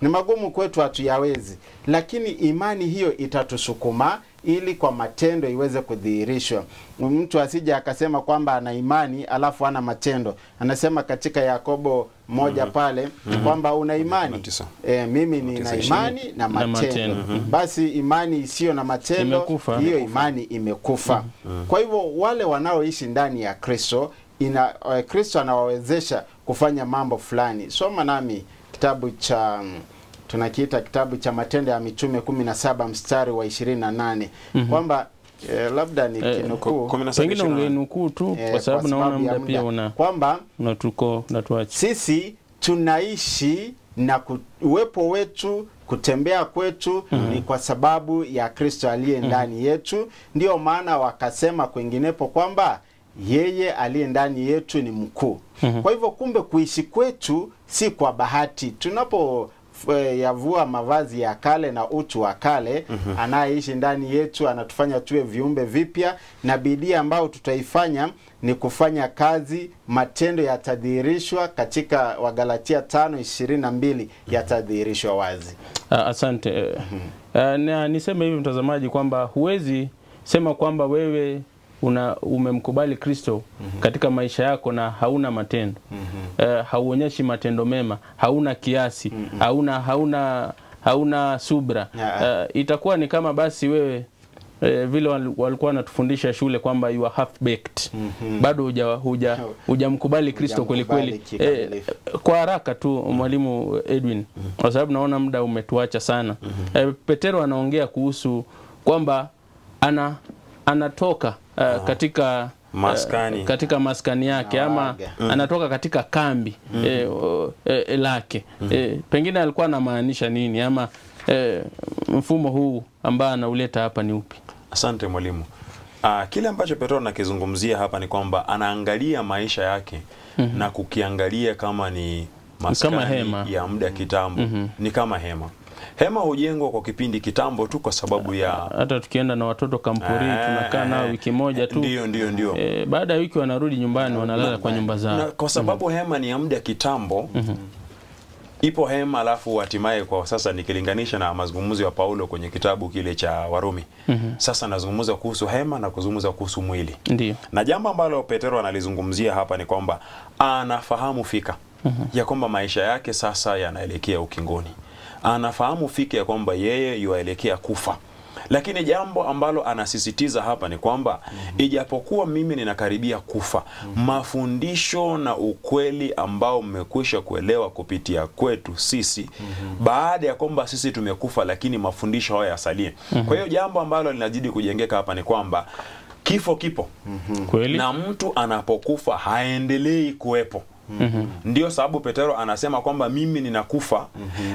Ni magumu kwetu, hatuyawezi. Lakini imani hiyo itatusukuma ili kwa matendo iweze kudhihirishwa. Mtu asije akasema kwamba ana imani alafu ana matendo. Anasema katika Yakobo 1 pale kwamba una imani. Mimi nina imani na matendo. Basi imani isiyo na matendo, hiyo imani imekufa. Kwa hivyo wale wanaoishi ndani ya Kristo, Kristo anawawezesha kufanya mambo fulani. Soma nami kitabu cha tunakiita kitabu cha Matendo ya Mitume 17 mstari wa 28 kwamba labda ni kinukuu, pengine ungenukuu tu kwa sababu naona muda pia kwamba natuacha. Sisi tunaishi na uwepo wetu, kutembea kwetu ni kwa sababu ya Kristo aliye ndani yetu. Ndio maana wakasema kwinginepo kwamba yeye aliye ndani yetu ni mkuu. Kwa hivyo kumbe kuishi kwetu si kwa bahati. Tunapo yavua mavazi ya kale na utu wa kale, anayeishi ndani yetu anatufanya tuwe viumbe vipya, na bidii ambao tutaifanya ni kufanya kazi, matendo yatadhihirishwa katika Wagalatia 5:22 yatadhihirishwa wazi. Asante. Niseme hivi mtazamaji kwamba huwezi sema kwamba wewe umemkubali Kristo katika maisha yako na hauna matendo. Hauonyeshi matendo mema, hauna kiasi, hauna subra. Itakuwa ni kama basi wewe vile walikuwa wanatufundisha shule kwamba you are half baked. Bado hujamkubali Kristo kweli kweli. Kwa haraka tu mwalimu Edwin, kwa sababu naona muda umetuacha sana. Petero anaongea kuhusu kwamba anatoka katika maskani yake, ama anatoka katika kambi lake. Pengine alikuwa anamaanisha nini, ama mfumo huu ambao anauleta hapa ni upi? Asante mwalimu. Kile ambacho Petro anakizungumzia hapa ni kwamba anaangalia maisha yake na kukiangalia kama ni maskani kama hema ya muda kitambo. Ni kama hema. Hema hujengwa kwa kipindi kitambo tu kwa sababu ya hata tukienda na watoto kampuri tunakaa nao wiki moja tu. Ndio. Baada ya wiki wanarudi nyumbani, wanalala kwa nyumba zao. Na kwa sababu hema ni ya muda kitambo. Ipo hema, alafu hatimaye kwa sasa nikilinganisha na mazungumzo ya Paulo kwenye kitabu kile cha Warumi. Sasa nazungumza kuhusu hema na kuzungumza kuhusu mwili. Ndiyo. Na jambo ambalo Petero analizungumzia hapa ni kwamba anafahamu fika ya kwamba maisha yake sasa yanaelekea ukingoni. Anafahamu fika ya kwamba yeye yuaelekea kufa. Lakini jambo ambalo anasisitiza hapa ni kwamba ijapokuwa mimi ninakaribia kufa, mafundisho na ukweli ambao mmekwisha kuelewa kupitia kwetu sisi, baada ya kwamba sisi tumekufa, lakini mafundisho haya yasalie. Kwa hiyo jambo ambalo linazidi kujengeka hapa ni kwamba kifo kipo. Kweli? Na mtu anapokufa haendelei kuwepo. Ndio sababu Petero anasema kwamba mimi ninakufa,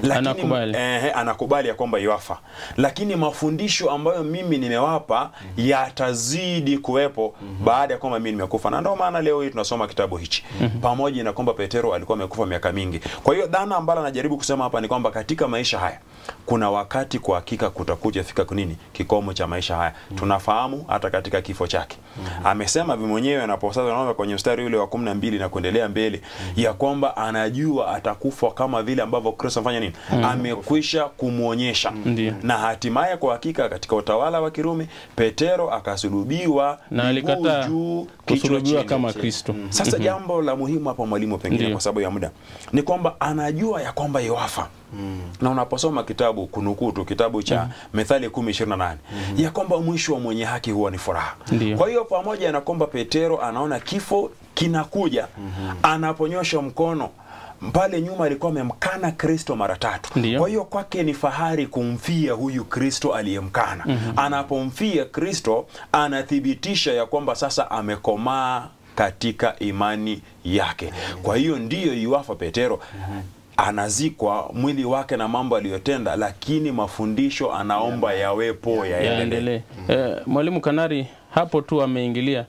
lakini anakubali ya kwamba yuafa, lakini mafundisho ambayo mimi nimewapa yatazidi kuwepo baada ya kwamba mimi nimekufa. Na ndio maana leo hii tunasoma kitabu hichi pamoja na kwamba Petero alikuwa amekufa miaka mingi. Kwa hiyo dhana ambayo anajaribu kusema hapa ni kwamba katika maisha haya kuna wakati kwa hakika kutakuja fika kunini kikomo cha maisha haya. Tunafahamu hata katika kifo chake. Amesema mwenyewe anaposasa naomba kwenye mstari ule wa 12 na kuendelea mbele ya kwamba anajua atakufa kama vile ambavyo Kristo afanya nini? Amekwisha kumuonyesha. Na hatimaye kwa hakika katika utawala wa Kirumi Petero akasulubiwa na alikataa kusulubiwa kama Kristo. Sasa jambo la muhimu hapa mwalimu, pengine kwa sababu ya muda, ni kwamba anajua ya kwamba yuafa. Na unaposoma kitabu kunukutu kitabu cha Methali 10:28 ya kwamba mwisho wa mwenye haki huwa ni furaha. Kwa hiyo pamoja na kwamba Petero anaona kifo kinakuja, anaponyosha mkono pale nyuma alikuwa amemkana Kristo mara 3. Kwa hiyo kwake ni fahari kumfia huyu Kristo aliyemkana. Anapomfia Kristo anathibitisha ya kwamba sasa amekomaa katika imani yake. Kwa hiyo ndiyo yuafa Petero. Anazikwa mwili wake na mambo aliyotenda, lakini mafundisho anaomba yawepo yaendelee. Mwalimu Kanari hapo tu ameingilia.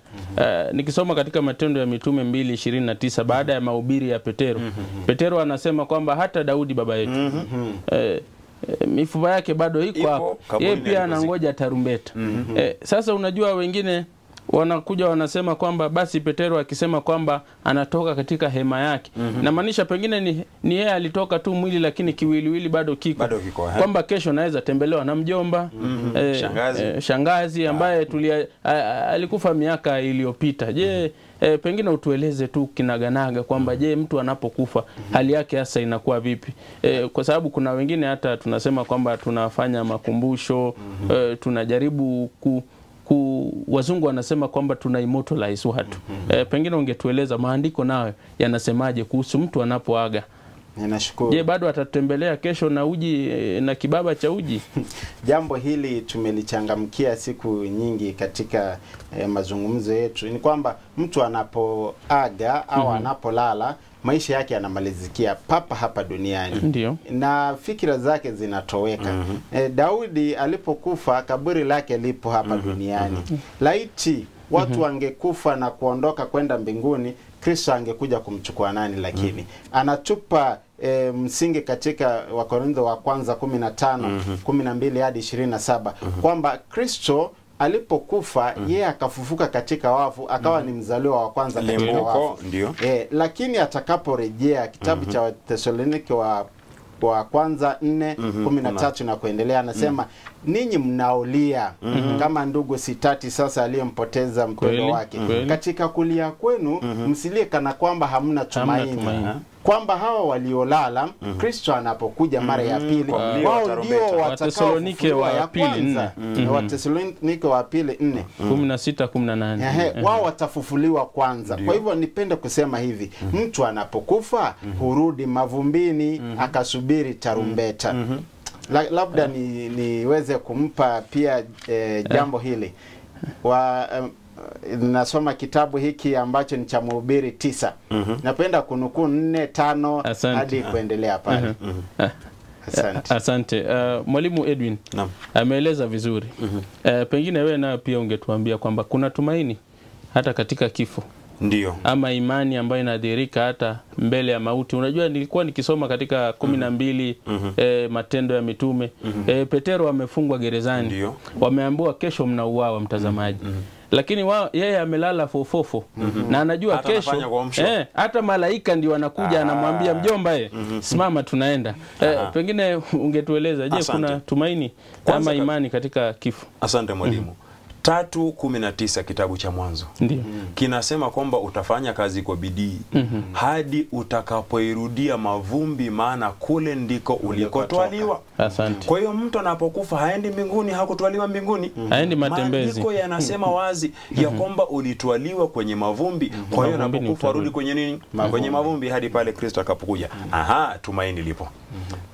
Nikisoma katika Matendo ya Mitume 2:29 baada ya mahubiri ya Petero, Petero anasema kwamba hata Daudi baba yetu mifupa yake bado iko hapo, yeye pia anangoja tarumbeta. Sasa unajua wengine wanakuja wanasema kwamba basi Petero akisema kwamba anatoka katika hema yake, na maanisha pengine ni yeye alitoka tu mwili, lakini kiwiliwili bado kiko kwamba kesho naweza tembelewa na mjomba, shangazi ambaye alikufa miaka iliyopita. Je, pengine utueleze tu kinaganaga kwamba je, mtu anapokufa hali yake hasa inakuwa vipi? Kwa sababu kuna wengine hata tunasema kwamba tunafanya makumbusho, tunajaribu wazungu wanasema kwamba tuna immortalize watu. Pengine ungetueleza maandiko nayo yanasemaje kuhusu mtu anapoaga? Ninashukuru. Je, bado atatembelea kesho na uji na kibaba cha uji? Jambo hili tumelichangamkia siku nyingi katika mazungumzo yetu. Ni kwamba mtu anapoaga au anapolala, maisha yake yanamalizikia papa hapa duniani. Ndiyo. Na fikira zake zinatoweka. Daudi alipokufa kaburi lake lipo hapa duniani. Laiti watu wangekufa na kuondoka kwenda mbinguni, Kristo angekuja kumchukua nani? Lakini anatupa msingi katika Wakorintho wa kwanza 15 12 hadi 27 kwamba Kristo alipokufa yeye akafufuka katika wafu, akawa ni mzaliwa wa kwanza katika wafu. Lakini atakaporejea, kitabu cha Wathesalonike wa kwanza 4:13 na kuendelea, anasema ninyi mnaolia kama ndugu sitati sasa aliyempoteza mpendwa wake. Katika kulia kwenu msilie kana kwamba hamna tumaini. Kwamba hawa waliolala Kristo anapokuja mara ya pili, wao ndio Wathesalonike wa pili 4. Wathesalonike wa pili 4 16-18. Wao watafufuliwa kwanza. Kwa hivyo nipende kusema hivi, mtu anapokufa hurudi mavumbini akasubiri tarumbeta. Labda niweze kumpa pia jambo hili. Nasoma kitabu hiki ambacho ni cha Mhubiri 9. Napenda kunukuu 4-5 hadi kuendelea pale. Asante. Mwalimu Edwin ameeleza vizuri. Pengine wewe nayo pia ungetuambia kwamba kuna tumaini hata katika kifo. Ndio. Ama imani ambayo inadhihirika hata mbele ya mauti. Unajua nilikuwa nikisoma katika 12 Matendo ya Mitume. Petero amefungwa gerezani. Ndio. Wameambiwa kesho mnauawa, mtazamaji. Lakini yeye amelala fofofo na anajua hata kesho hata malaika ndio wanakuja anamwambia mjomba simama tunaenda. Pengine ungetueleza, je, kuna tumaini ama imani katika kifo? Asante mwalimu. 3:19 kitabu cha Mwanzo kinasema kwamba utafanya kazi kwa bidii hadi utakapoirudia mavumbi, maana kule ndiko ulikotwaliwa. Asante. Kwa hiyo mtu anapokufa haendi mbinguni, hakutwaliwa mbinguni, haendi matembezi. Maandiko yanasema wazi ya kwamba ulitwaliwa kwenye mavumbi. Kwa hiyo anapokufa rudi kwenye nini? Kwenye mavumbi hadi pale Kristo akapokuja. Tumaini lipo.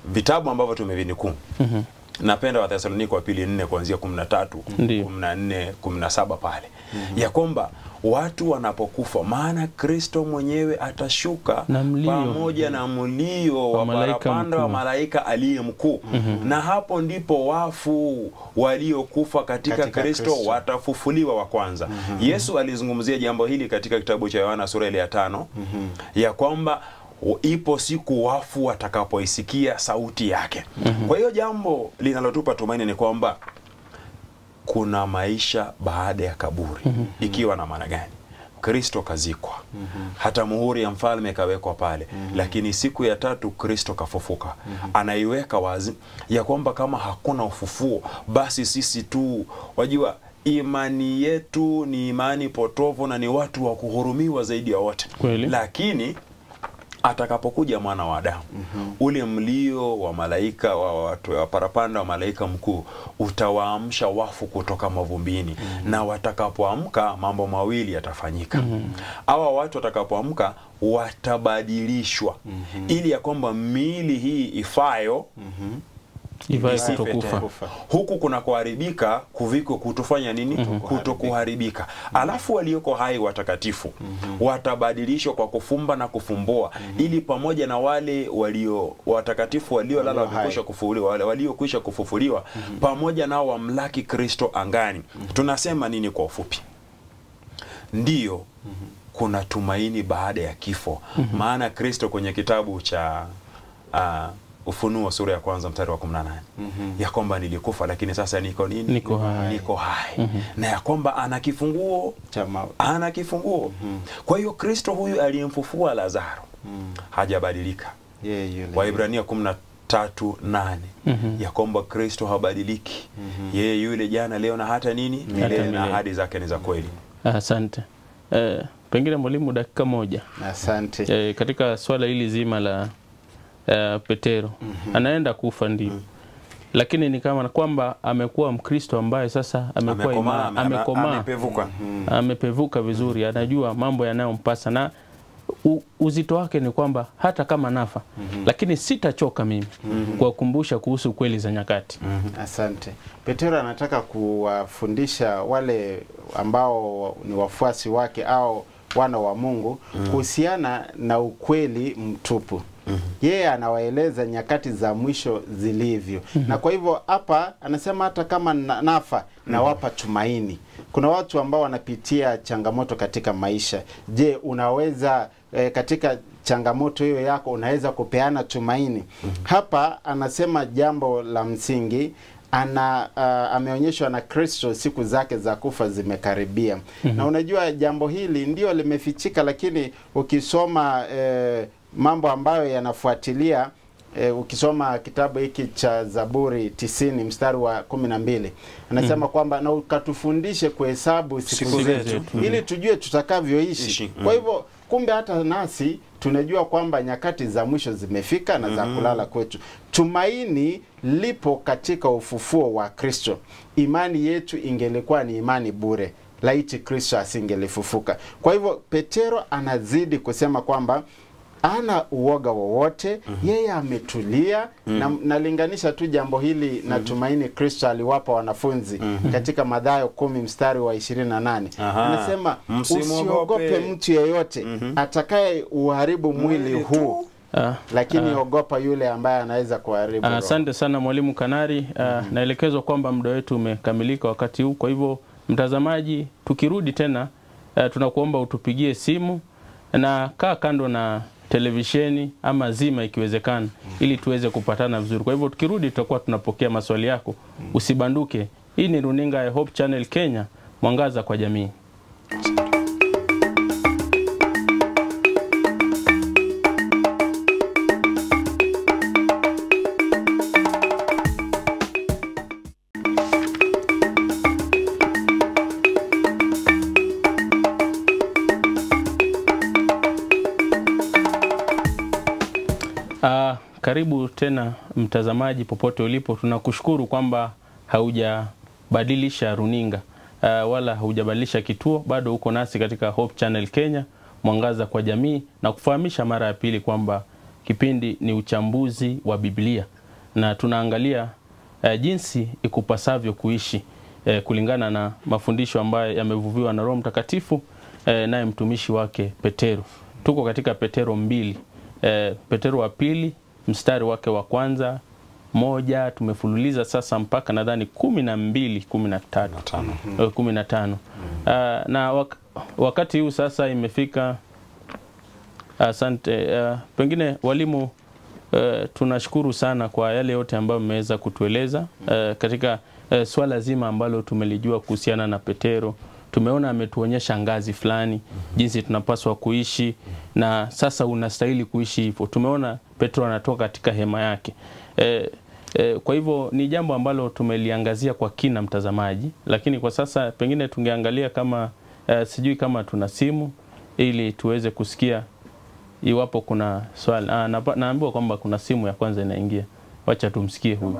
Vitabu ambavyo tumevinukuu, napenda Wathesalonike wa pili 4 kuanzia 13, 14, 17 pale. Ya kwamba watu wanapokufa, maana Kristo mwenyewe atashuka pamoja na mlio wa parapanda wa malaika aliye mkuu. Na hapo ndipo wafu waliokufa katika Kristo watafufuliwa wa kwanza. Yesu alizungumzia jambo hili katika kitabu cha Yohana sura ya 5 ya kwamba ipo siku wafu watakapoisikia sauti yake. Kwa hiyo jambo linalotupa tumaini ni kwamba kuna maisha baada ya kaburi. Ikiwa na maana gani? Kristo kazikwa. Hata muhuri ya mfalme kawekwa pale. Lakini siku ya 3 Kristo kafufuka. Anaiweka wazi ya kwamba kama hakuna ufufuo, basi sisi tu, wajua, imani yetu ni imani potovu na ni watu wa kuhurumiwa zaidi ya wote. Lakini atakapokuja mwana wa Adamu, ule mlio wa malaika wa parapanda wa malaika mkuu utawaamsha wafu kutoka mavumbini. Na watakapoamka mambo mawili yatafanyika. Hawa watu watakapoamka watabadilishwa ili ya kwamba miili hii ifayo kutokufa. Huku kuna kuharibika kuviko kutofanya nini? Kutokuharibika. Alafu walioko hai watakatifu watabadilishwa kwa kufumba na kufumbua, ili pamoja na wale walio watakatifu waliolala wamekwisha kufufuliwa, wale waliokwisha kufufuliwa pamoja nao wamlaki Kristo angani. Tunasema nini kwa ufupi? Ndio, kuna tumaini baada ya kifo. Maana Kristo kwenye kitabu cha Ufunuo sura ya 1 mstari wa 18 ya kwamba nilikufa lakini sasa niko nini? Niko hai. Na ya kwamba ana kifunguo ana kifunguo. Kwa hiyo Kristo huyu aliyemfufua Lazaro hajabadilika. Waebrania 13:8 ya kwamba Kristo habadiliki. Yeye yule jana leo na hata nini? Milele, na ahadi zake ni za kweli. Asante. Pengine mwalimu, dakika moja. Asante. Katika swala hili zima la Petero anaenda kufa ndio, lakini ni kama kwamba amekuwa Mkristo ambaye sasa amekuwa amepevuka vizuri, anajua mambo yanayompasa, na uzito wake ni kwamba hata kama nafa lakini sitachoka mimi kuwakumbusha kuhusu kweli za nyakati. Asante. Petero anataka kuwafundisha wale ambao ni wafuasi wake au wana wa Mungu kuhusiana na ukweli mtupu. Yeye anawaeleza nyakati za mwisho zilivyo. Na kwa hivyo hapa anasema hata kama nafa nawapa tumaini. Kuna watu ambao wanapitia changamoto katika maisha. Je, unaweza katika changamoto hiyo yako unaweza kupeana tumaini? Hapa anasema jambo la msingi, ameonyeshwa na Kristo siku zake za kufa zimekaribia. Na unajua jambo hili ndio limefichika, lakini ukisoma mambo ambayo yanafuatilia, ukisoma kitabu hiki cha Zaburi 90 mstari wa 12 anasema kwamba na ukatufundishe kuhesabu siku zetu ili tujue tutakavyoishi. Kwa hivyo kumbe hata nasi tunajua kwamba nyakati za mwisho zimefika na za kulala kwetu. Tumaini lipo katika ufufuo wa Kristo. Imani yetu ingelikuwa ni imani bure laiti Kristo asingelifufuka. Kwa hivyo Petero anazidi kusema kwamba ana uoga wowote, yeye ametulia. Na nalinganisha tu jambo hili na tumaini Kristo aliwapa wanafunzi katika Mathayo 10 mstari wa 28. Anasema usiogope mtu yeyote atakaye uharibu mwili huu, lakini ogopa yule ambaye anaweza kuharibu roho. Asante sana Mwalimu Kanari. Naelekezwa kwamba muda wetu umekamilika wakati huu. Kwa hivyo mtazamaji, tukirudi tena tunakuomba utupigie simu na kaa kando na televisheni ama zima ikiwezekana, ili tuweze kupatana vizuri. Kwa hivyo tukirudi tutakuwa tunapokea maswali yako. Usibanduke. Hii ni runinga ya Hope Channel Kenya, mwangaza kwa jamii. Karibu tena mtazamaji popote ulipo. Tunakushukuru kwamba haujabadilisha runinga wala haujabadilisha kituo. Bado uko nasi katika Hope Channel Kenya, mwangaza kwa jamii, na kufahamisha mara ya pili kwamba kipindi ni uchambuzi wa Biblia na tunaangalia jinsi ikupasavyo kuishi kulingana na mafundisho ambayo yamevuviwa na Roho Mtakatifu naye mtumishi wake Petero. Tuko katika Petero 2, Petero wa pili mstari wake wa kwanza 1, tumefululiza sasa mpaka nadhani 12, 15. Na wakati huu sasa imefika. Asante. Pengine walimu, tunashukuru sana kwa yale yote ambayo mmeweza kutueleza katika swala zima ambalo tumelijua kuhusiana na Petero. Tumeona ametuonyesha ngazi fulani jinsi tunapaswa kuishi, na sasa unastahili kuishi hivyo. Tumeona Petro anatoka katika hema yake. Kwa hivyo ni jambo ambalo tumeliangazia kwa kina mtazamaji, lakini kwa sasa pengine tungeangalia kama sijui kama tuna simu ili tuweze kusikia iwapo kuna swali. Naambiwa kwamba kuna simu ya kwanza inaingia. Wacha tumsikie huyu.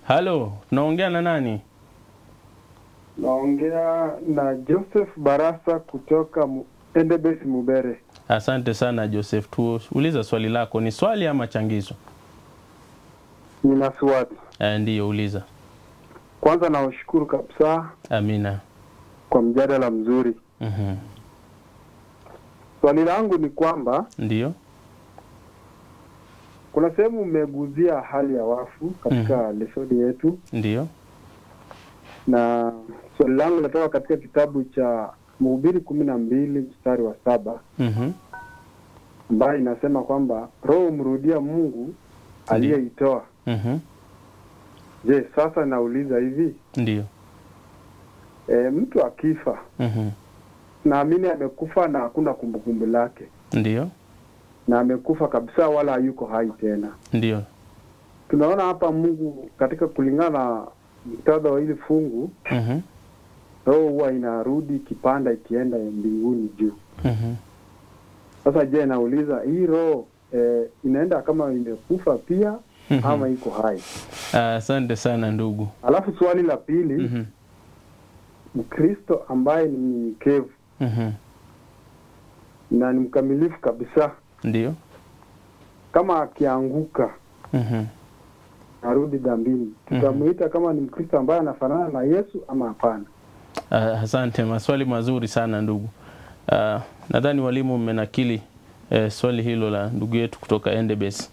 Halo, tunaongea na nani? Naongea na Joseph Barasa kutoka Endebess Mubere. Asante sana Joseph. Tuuliza swali lako. Ni swali ama changizo? Nina swali. Ndiyo, uliza. Kwanza nawashukuru kabisa. Amina. Kwa mjadala mzuri. Swali langu ni kwamba ndiyo, kuna sehemu umeguzia hali ya wafu katika lesoni yetu. Ndiyo. Na swali langu linatoka katika kitabu cha Mhubiri 12 mstari wa 7. Ambayo inasema kwamba roho mrudia Mungu aliyeitoa. Je, sasa nauliza hivi. Ndiyo. Mtu akifa, naamini amekufa na hakuna kumbukumbu lake. Ndiyo. Na amekufa kabisa wala hayuko hai tena. Ndiyo. Tunaona hapa Mungu katika kulingana na muktadha wa hili fungu, roho huwa inarudi kipanda ikienda mbinguni juu. Sasa je, nauliza hii roho inaenda kama imekufa pia ama iko hai? Asante sana ndugu. Alafu swali la pili, Mkristo ambaye ni mnyenyekevu na ni mkamilifu kabisa, ndiyo, kama akianguka arudi dhambini, tutamuita kama ni Mkristo ambaye anafanana na Yesu ama hapana? Asante, maswali mazuri sana ndugu. Nadhani walimu mmenakili swali hilo la ndugu yetu kutoka Endebess.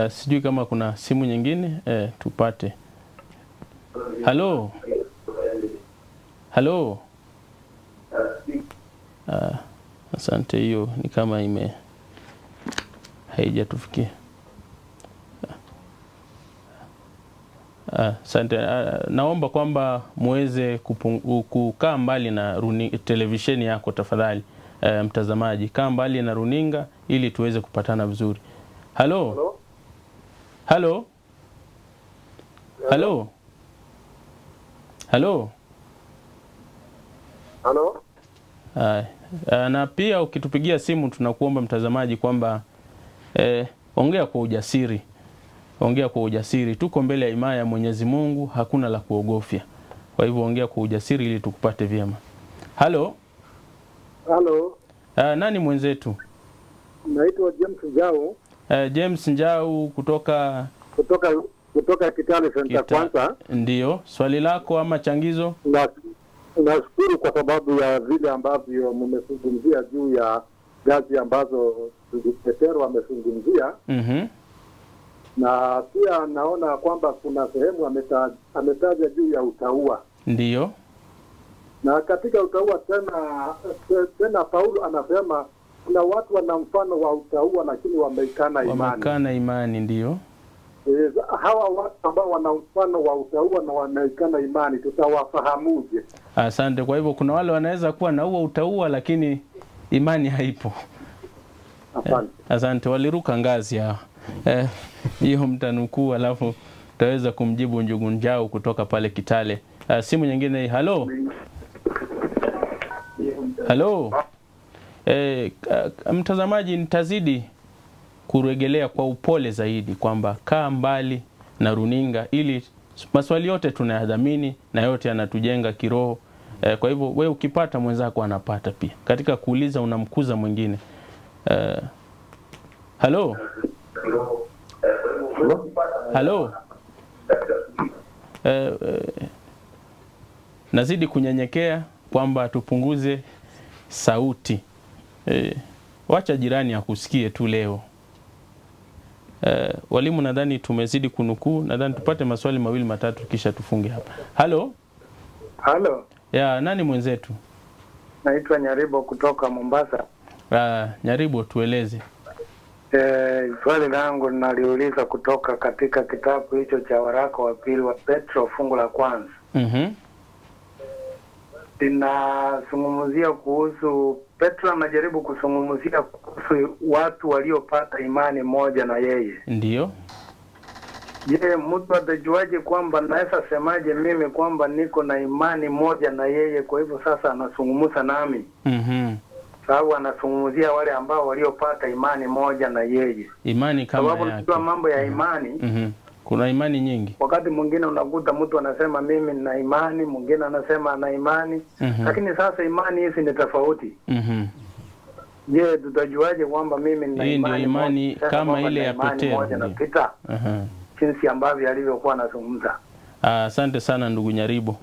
Sijui kama kuna simu nyingine tupate. Halo. Halo. Asante, hiyo ni kama haijatufikia. Asante. Naomba kwamba muweze kukaa mbali na televisheni yako tafadhali. Mtazamaji, kaa mbali na runinga ili tuweze kupatana vizuri. Halo. Halo. Halo. Halo. Halo. Na pia ukitupigia simu tunakuomba mtazamaji kwamba ongea kwa ujasiri. Ongea kwa ujasiri. Tuko mbele ya himaya ya Mwenyezi Mungu, hakuna la kuogofya. Kwa hivyo ongea kwa ujasiri ili tukupate vyema. Halo. Halo. Nani mwenzetu? Naitwa James Njau. James Njau kutoka Kitale Center kwanza. Ndio. Swali lako ama changizo? Nashukuru kwa sababu ya vile ambavyo mmezungumzia juu ya gazi ambazo Petero amezungumzia. Na pia naona kwamba kuna sehemu ametaja juu ya utaua. Ndio. Na katika utaua tena Paulo anasema kuna watu wana mfano wa utaua lakini wameikana imani. Wameikana imani, ndio. Hawa watu ambao wana mfano wa utaua na wameikana imani tutawafahamuje? Asante. Kwa hivyo kuna wale wanaweza kuwa na huo utaua lakini imani haipo. Asante. Waliruka ngazi hao. Hiyo mtanukuu alafu tutaweza kumjibu ndugu Njau kutoka pale Kitale. Simu nyingine. Halo. Halo. Mtazamaji, nitazidi kurejelea kwa upole zaidi kwamba kaa mbali na runinga ili maswali yote tunayadhamini na yote yanatujenga kiroho. Kwa hivyo wewe ukipata mwenzako anapata pia. Katika kuuliza unamkuza mwingine. Halo. Halo. Nazidi kunyenyekea kwamba tupunguze sauti. Wacha jirani akusikie tu leo. Walimu, nadhani tumezidi kunukuu. Nadhani tupate maswali mawili matatu kisha tufunge hapa. Halo. Halo. Nani mwenzetu? Naitwa Nyaribo kutoka Mombasa. Nyaribo, tueleze. Swali langu naliuliza kutoka katika kitabu hicho cha waraka wa pili wa Petro fungu la kwanza. Linazungumzia kuhusu Petro anajaribu kuzungumzia kuhusu watu waliopata imani moja na yeye. Ndio. Je, mtu atajuaje kwamba naweza semaje mimi kwamba niko na imani moja na yeye, kwa hivyo sasa anazungumza nami? Sababu anazungumzia wale ambao waliopata imani moja na yeye. Imani kama yake. Sababu kwa mambo ya imani, kuna imani nyingi. Wakati mwingine unakuta mtu anasema mimi nina imani, mwingine anasema ana imani, lakini sasa imani hizi ni tofauti. Je, tutajuaje kwamba mimi nina imani? Ndio imani kama ile ya Petro na Peter. Jinsi ambavyo alivyokuwa anazungumza. Asante sana ndugu Nyaribo.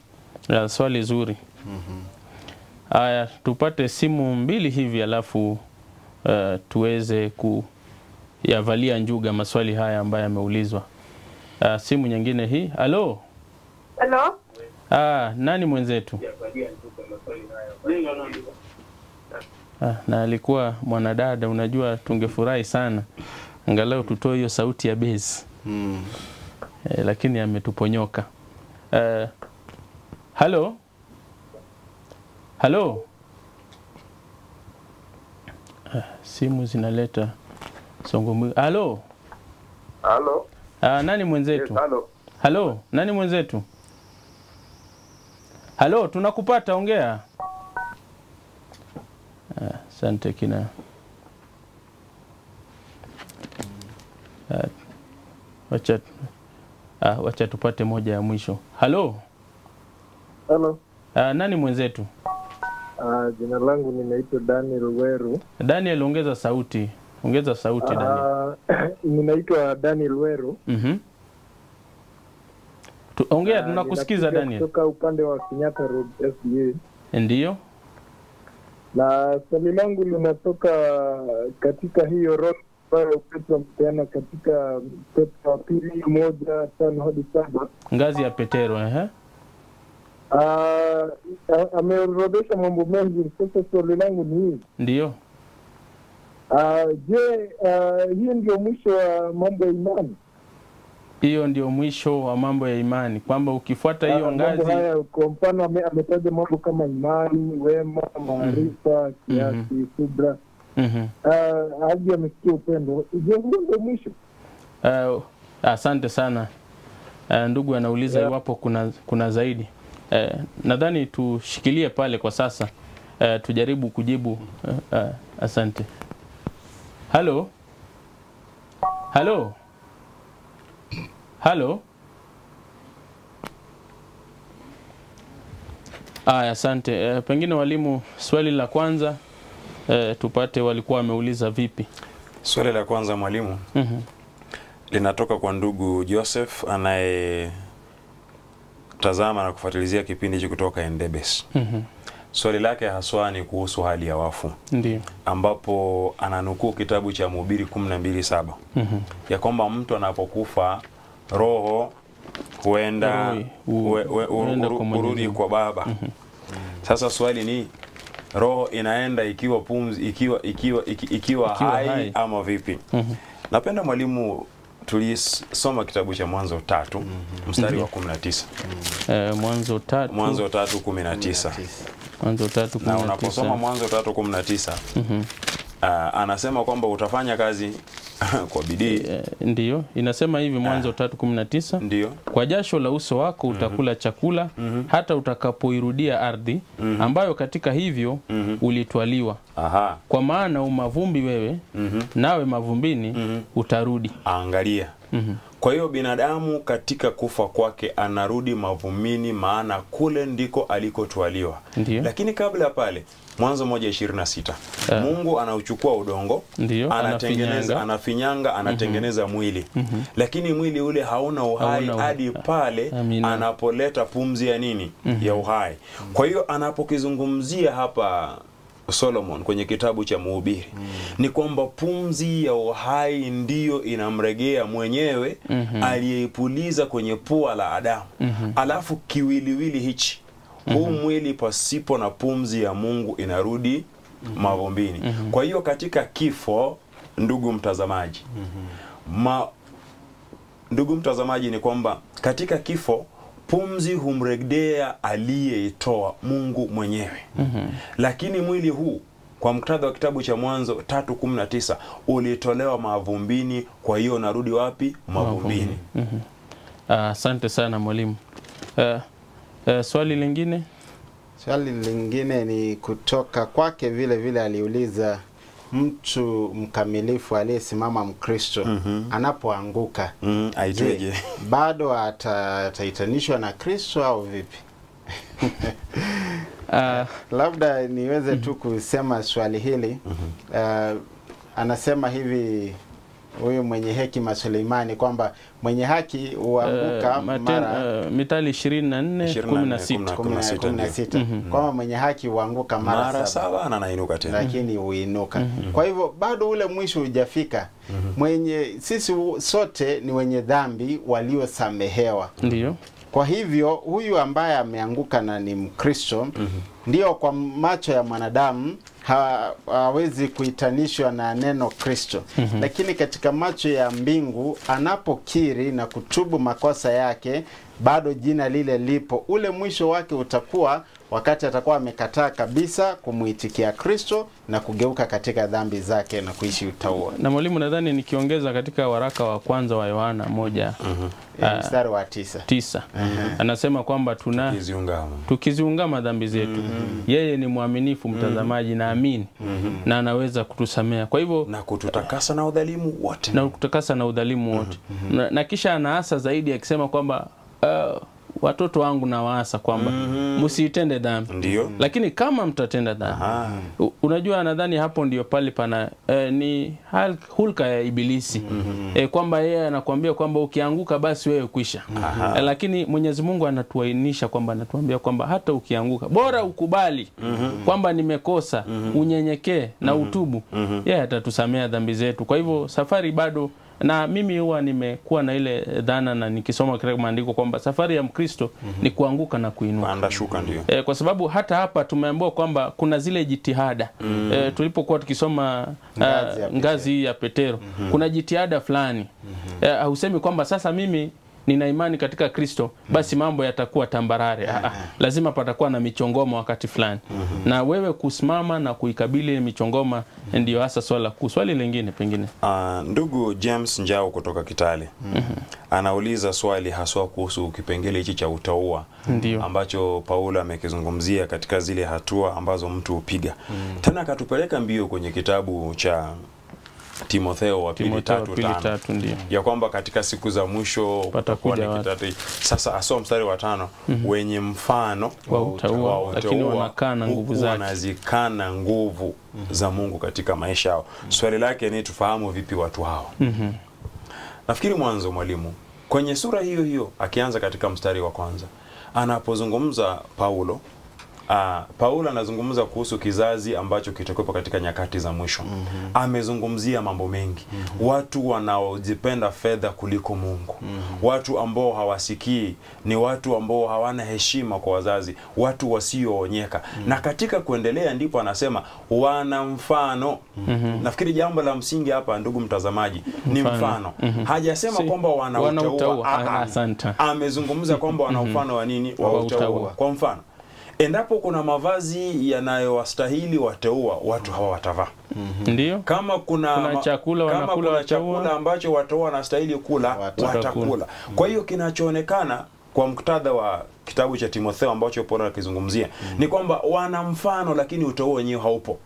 Swali zuri. Haya, tupate simu mbili hivi alafu tuweze kuyavalia njuga maswali haya ambayo yameulizwa. Simu nyingine hii. Halo. Halo. Nani mwenzetu? Na alikuwa mwanadada, unajua tungefurahi sana angalau tutoe hiyo sauti ya base. Lakini ametuponyoka. Halo. Halo. Simu zinaleta songo. Halo. Halo. Nani mwenzetu? Yes, halo. Halo, nani mwenzetu? Halo, tunakupata, ongea. Asante kina. Wacha tupate moja ya mwisho. Halo. Halo. Nani mwenzetu? Jina langu ninaitwa Daniel Weru. Daniel, ongeza sauti. Ongeza sauti Daniel. Ninaitwa Daniel Weru. Ongea, tunakusikiza Daniel. Kutoka upande wa Kenyatta Road SDA. Ndio. Na swali langu linatoka katika hiyo roho ambayo Petro amepeana katika Petro wa pili 1:5-7. Ngazi ya Petero, ameorodhesha mambo mengi. Sasa swali langu ni hili. Ndio. Je, hiyo ndio mwisho wa mambo ya imani? Hiyo ndio mwisho wa mambo ya imani, kwamba ukifuata hiyo ngazi haya, kwa mfano ametaja mambo kama imani, wema, maarifa, kiasi, subra. Hadi amesikia upendo. Je, huo ndio mwisho? Asante sana. Ndugu anauliza iwapo kuna zaidi. Nadhani tushikilie pale kwa sasa. Tujaribu kujibu. Asante. Halo? Halo? Halo? Asante. Pengine walimu, swali la kwanza tupate walikuwa wameuliza vipi? Swali la kwanza mwalimu, linatoka kwa ndugu Joseph anaye tazama na kufuatilizia kipindi hiki kutoka Endebes. Swali lake haswa ni kuhusu hali ya wafu. Ndiyo. Ambapo ananukuu kitabu cha Mhubiri 12:7. Ya kwamba mtu anapokufa roho huenda urudi kwa Baba. Sasa swali ni roho inaenda ikiwa pumzi ikiwa hai ama vipi? Napenda mwalimu tulisoma kitabu cha Mwanzo 3 mstari wa 19. Mwanzo 3 19. Mwanzo 3:19. Na unaposoma Mwanzo 3:19 anasema kwamba utafanya kazi kwa bidii. Ndiyo, inasema hivi Mwanzo 3:19. Ndiyo. Kwa jasho la uso wako utakula chakula hata utakapoirudia ardhi ambayo katika hivyo ulitwaliwa. Kwa maana umavumbi wewe, nawe mavumbini utarudi. Angalia. Kwa hiyo binadamu katika kufa kwake anarudi mavumbini, maana kule ndiko alikotwaliwa. Lakini kabla pale Mwanzo 1:26 Mungu anauchukua udongo, anatengeneza, anafinyanga, anatengeneza mwili. Lakini mwili ule hauna uhai hadi pale anapoleta pumzi ya nini? Ya uhai. Kwa hiyo anapokizungumzia hapa Solomon kwenye kitabu cha Mhubiri ni kwamba pumzi ya uhai ndiyo inamregea mwenyewe aliyeipuliza kwenye pua la Adamu. Alafu kiwiliwili hichi huu mwili pasipo na pumzi ya Mungu inarudi mavumbini. Kwa hiyo katika kifo, ndugu mtazamaji, ndugu mtazamaji, ni kwamba katika kifo pumzi humregea aliyeitoa, Mungu mwenyewe. Lakini mwili huu kwa muktadha wa kitabu cha Mwanzo 3:19 ulitolewa mavumbini, kwa hiyo narudi wapi? Mavumbini. Asante sana mwalimu. Swali lingine? Swali lingine ni kutoka kwake vile vile, aliuliza mtu mkamilifu aliyesimama Mkristo anapoanguka aitweje? Bado ataitanishwa na Kristo au vipi? Labda niweze tu kusema swali hili. Anasema hivi huyu mwenye hekima Suleimani kwamba mwenye haki huanguka mara Mithali 24:16 kwamba mwenye haki huanguka mara 7 na anainuka tena, lakini huinuka. Kwa hivyo bado ule mwisho hujafika. Sisi sote ni wenye dhambi waliosamehewa. Ndiyo. Kwa hivyo huyu ambaye ameanguka na ni Mkristo, ndio kwa macho ya mwanadamu hawezi kuitanishwa na neno Kristo. Lakini katika macho ya mbingu, anapokiri na kutubu makosa yake, bado jina lile lipo. Ule mwisho wake utakuwa wakati atakuwa amekataa kabisa kumuitikia Kristo na kugeuka katika dhambi zake na kuishi utauwa. Na mwalimu, nadhani nikiongeza katika waraka wa kwanza wa Yohana 1 mstari wa 9 anasema kwamba tukiziungama dhambi zetu, yeye ni mwaminifu mtazamaji na amini, na anaweza kutusamea. Kwa hivyo na kututakasa na udhalimu wote. Na kututakasa na udhalimu wote. Na kisha anaasa zaidi akisema kwamba watoto wangu na waasa kwamba msiitende dhambi. Ndio. Lakini kama mtatenda dhambi, unajua nadhani hapo ndio pale pana ni hulka ya ibilisi. Kwamba yeye anakuambia kwamba ukianguka basi wewe kwisha. Lakini Mwenyezi Mungu anatuainisha kwamba, anatuambia kwamba hata ukianguka bora ukubali kwamba nimekosa, unyenyekee na utubu, yeye atatusamea dhambi zetu. Kwa hivyo safari bado, na mimi huwa nimekuwa na ile dhana na nikisoma katika maandiko kwamba safari ya Mkristo ni kuanguka na kuinuka. Panda shuka ndio. Kwa sababu hata hapa tumeambiwa kwamba kuna zile jitihada. Tulipokuwa tukisoma ngazi ya Petero, kuna jitihada fulani. Hausemi kwamba sasa mimi nina imani katika Kristo basi mambo yatakuwa tambarare. Lazima patakuwa na michongoma wakati fulani. Na wewe kusimama na kuikabili michongoma ndio hasa swala kuu. Swali lingine pengine. Ndugu James Njau kutoka Kitale. Anauliza swali haswa kuhusu kipengele hichi cha utauwa ambacho Paulo amekizungumzia katika zile hatua ambazo mtu hupiga. Tena akatupeleka mbio kwenye kitabu cha Timotheo wa pili 3:5 ndio. Ya kwamba katika siku za mwisho patakuja watu. Sasa asoma mstari wa 5, wenye mfano wa utauwa, lakini wanakana nguvu zake. Wanazikana nguvu za Mungu katika maisha yao. Swali lake ni tufahamu vipi watu hao? Nafikiri mwanzo mwalimu kwenye sura hiyo hiyo akianza katika mstari wa kwanza anapozungumza Paulo anazungumza kuhusu kizazi ambacho kitakuwa katika nyakati za mwisho. Amezungumzia mambo mengi. Watu wanaojipenda fedha kuliko Mungu. Watu ambao hawasikii, ni watu ambao hawana heshima kwa wazazi, watu wasioonyeka. Na katika kuendelea ndipo anasema wana mfano. Nafikiri jambo la msingi hapa ndugu mtazamaji ni mfano. Hajasema kwamba wana utauwa. Amezungumza kwamba wana mfano wa nini? Wa utauwa. Kwa mfano, endapo kuna mavazi yanayowastahili wateua, watu hawa watavaa. Ndio. Kama kuna chakula wanakula, chakula ambacho wateua wanastahili kula, watakula. Kwa hiyo kinachoonekana kwa muktadha wa kitabu cha Timotheo ambacho Paulo anakizungumzia ni kwamba wana mfano lakini uteuwa wenyewe haupo.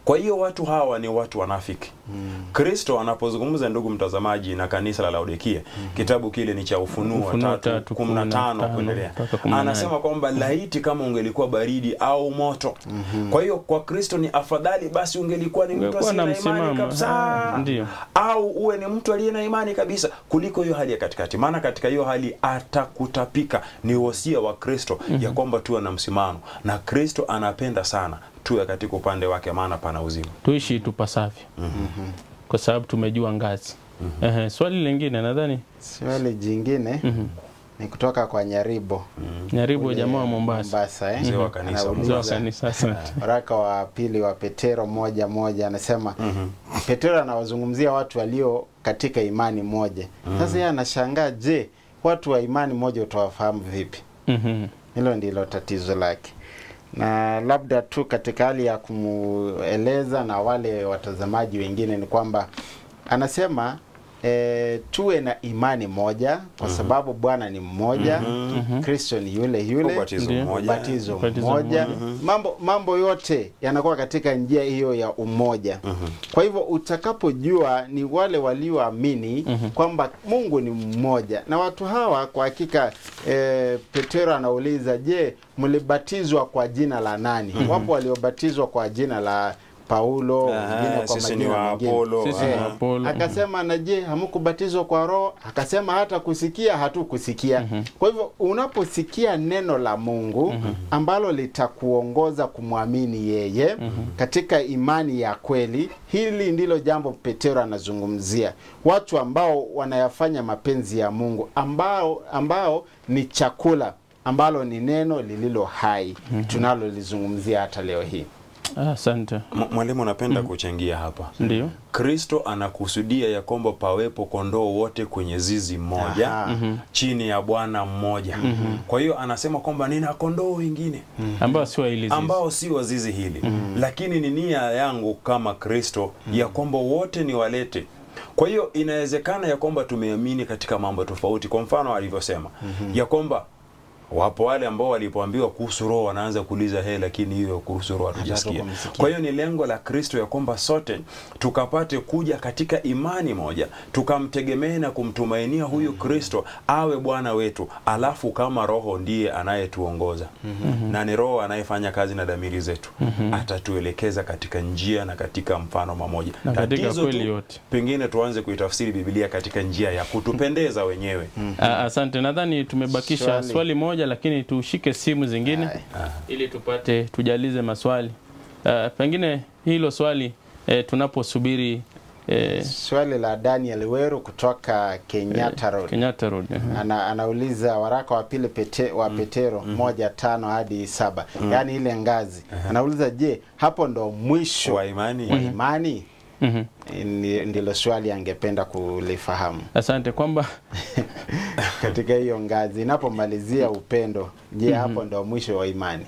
Kwa hiyo watu hawa ni watu wanafiki. Kristo anapozungumza ndugu mtazamaji na kanisa la Laodikia, kitabu kile ni cha Ufunuo 3:15 kuendelea. Anasema kwamba laiti kama ungelikuwa baridi au moto. Kwa hiyo kwa Kristo ni afadhali basi ungelikuwa ni mtu asiye na imani kabisa. Ndio. Au uwe ni mtu aliye na imani kabisa kuliko hiyo hali ya katikati. Maana katika hiyo hali atakutapika. Ni wosia wa Kristo ya kwamba tuwe na msimamo. Na Kristo anapenda sana tuwe katika upande wake, maana pana uzima. Tuishi tupasavyo. Kwa sababu tumejua ngazi. Swali lingine nadhani. Swali jingine ni kutoka kwa Nyaribo. Nyaribo jamaa wa Mombasa. Mzee wa kanisa. Waraka wa pili wa Petero 1:1 anasema Petero anawazungumzia watu walio katika imani moja. Sasa yeye anashangaa, je, watu wa imani moja utawafahamu vipi? Hilo ndilo tatizo lake. Na labda tu katika hali ya kumueleza na wale watazamaji wengine ni kwamba anasema tuwe na imani moja kwa sababu Bwana ni mmoja, Kristo ni yule, ubatizo mmoja. Mambo yote yanakuwa katika njia hiyo ya umoja. Kwa hivyo utakapojua ni wale walioamini kwamba Mungu ni mmoja, na watu hawa kwa hakika Petero anauliza, je, mlibatizwa kwa jina la nani? Wapo waliobatizwa kwa jina la Paulo, wengine kwa majina mengine. Akasema, na je, hamkubatizwa kwa Roho? Akasema hata kusikia hatukusikia. Kwa hivyo unaposikia neno la Mungu ambalo litakuongoza kumwamini yeye katika imani ya kweli, hili ndilo jambo Petero anazungumzia. Watu ambao wanayafanya mapenzi ya Mungu, ambao ni chakula ambalo ni neno lililo hai tunalolizungumzia hata leo hii. Asante. Mwalimu, napenda kuchangia hapa. Ndio. Kristo anakusudia ya kwamba pawepo kondoo wote kwenye zizi moja, chini ya Bwana mmoja. Kwa hiyo anasema kwamba nina kondoo wengine ambao si wa zizi hili. Lakini ni nia yangu kama Kristo ya kwamba wote ni walete. Kwa hiyo inawezekana ya kwamba tumeamini katika mambo tofauti. Kwa mfano alivyosema ya kwamba Wapo wale ambao walipoambiwa kuhusu roho wanaanza kuuliza lakini hiyo kuhusu roho hatujasikia. Kwa hiyo ni lengo la Kristo ya kwamba sote tukapate kuja katika imani moja, tukamtegemea na kumtumainia huyu Kristo awe Bwana wetu, alafu kama roho ndiye anayetuongoza. Na ni roho anayefanya kazi na dhamiri zetu. Atatuelekeza katika njia na katika mfano mmoja. Tatizo tu pengine tuanze kuitafsiri Biblia katika njia ya kutupendeza wenyewe. Asante. Nadhani tumebakisha swali moja, lakini tushike simu zingine ili tujalize maswali. Pengine hilo swali tunaposubiri swali la Daniel Weru kutoka Kenyatta Road. Kenyatta Road. Anauliza waraka wa pili wa Petero 1:5 hadi 7. Yaani ile ngazi. Anauliza, je, hapo ndo mwisho wa imani? Ndilo swali angependa kulifahamu. Asante. Kwamba katika hiyo ngazi inapomalizia upendo, je, hapo ndo mwisho wa imani?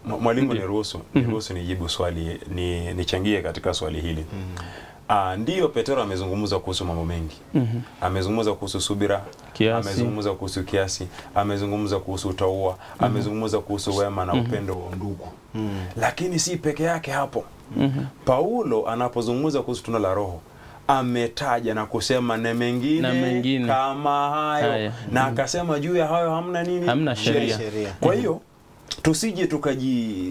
Mwalimu, niruhusu nijibu swali, nichangie katika swali hili. Ndiyo, Petero amezungumza kuhusu mambo mengi. Amezungumza kuhusu subira, amezungumza kuhusu kiasi, amezungumza kuhusu utauwa, amezungumza kuhusu wema na upendo wa ndugu. Lakini si peke yake hapo. Paulo anapozungumza kuhusu tunda la Roho ametaja na kusema na mengine kama hayo. Na akasema juu ya hayo hamna nini? Hamna sheria. Kwa hiyo tusije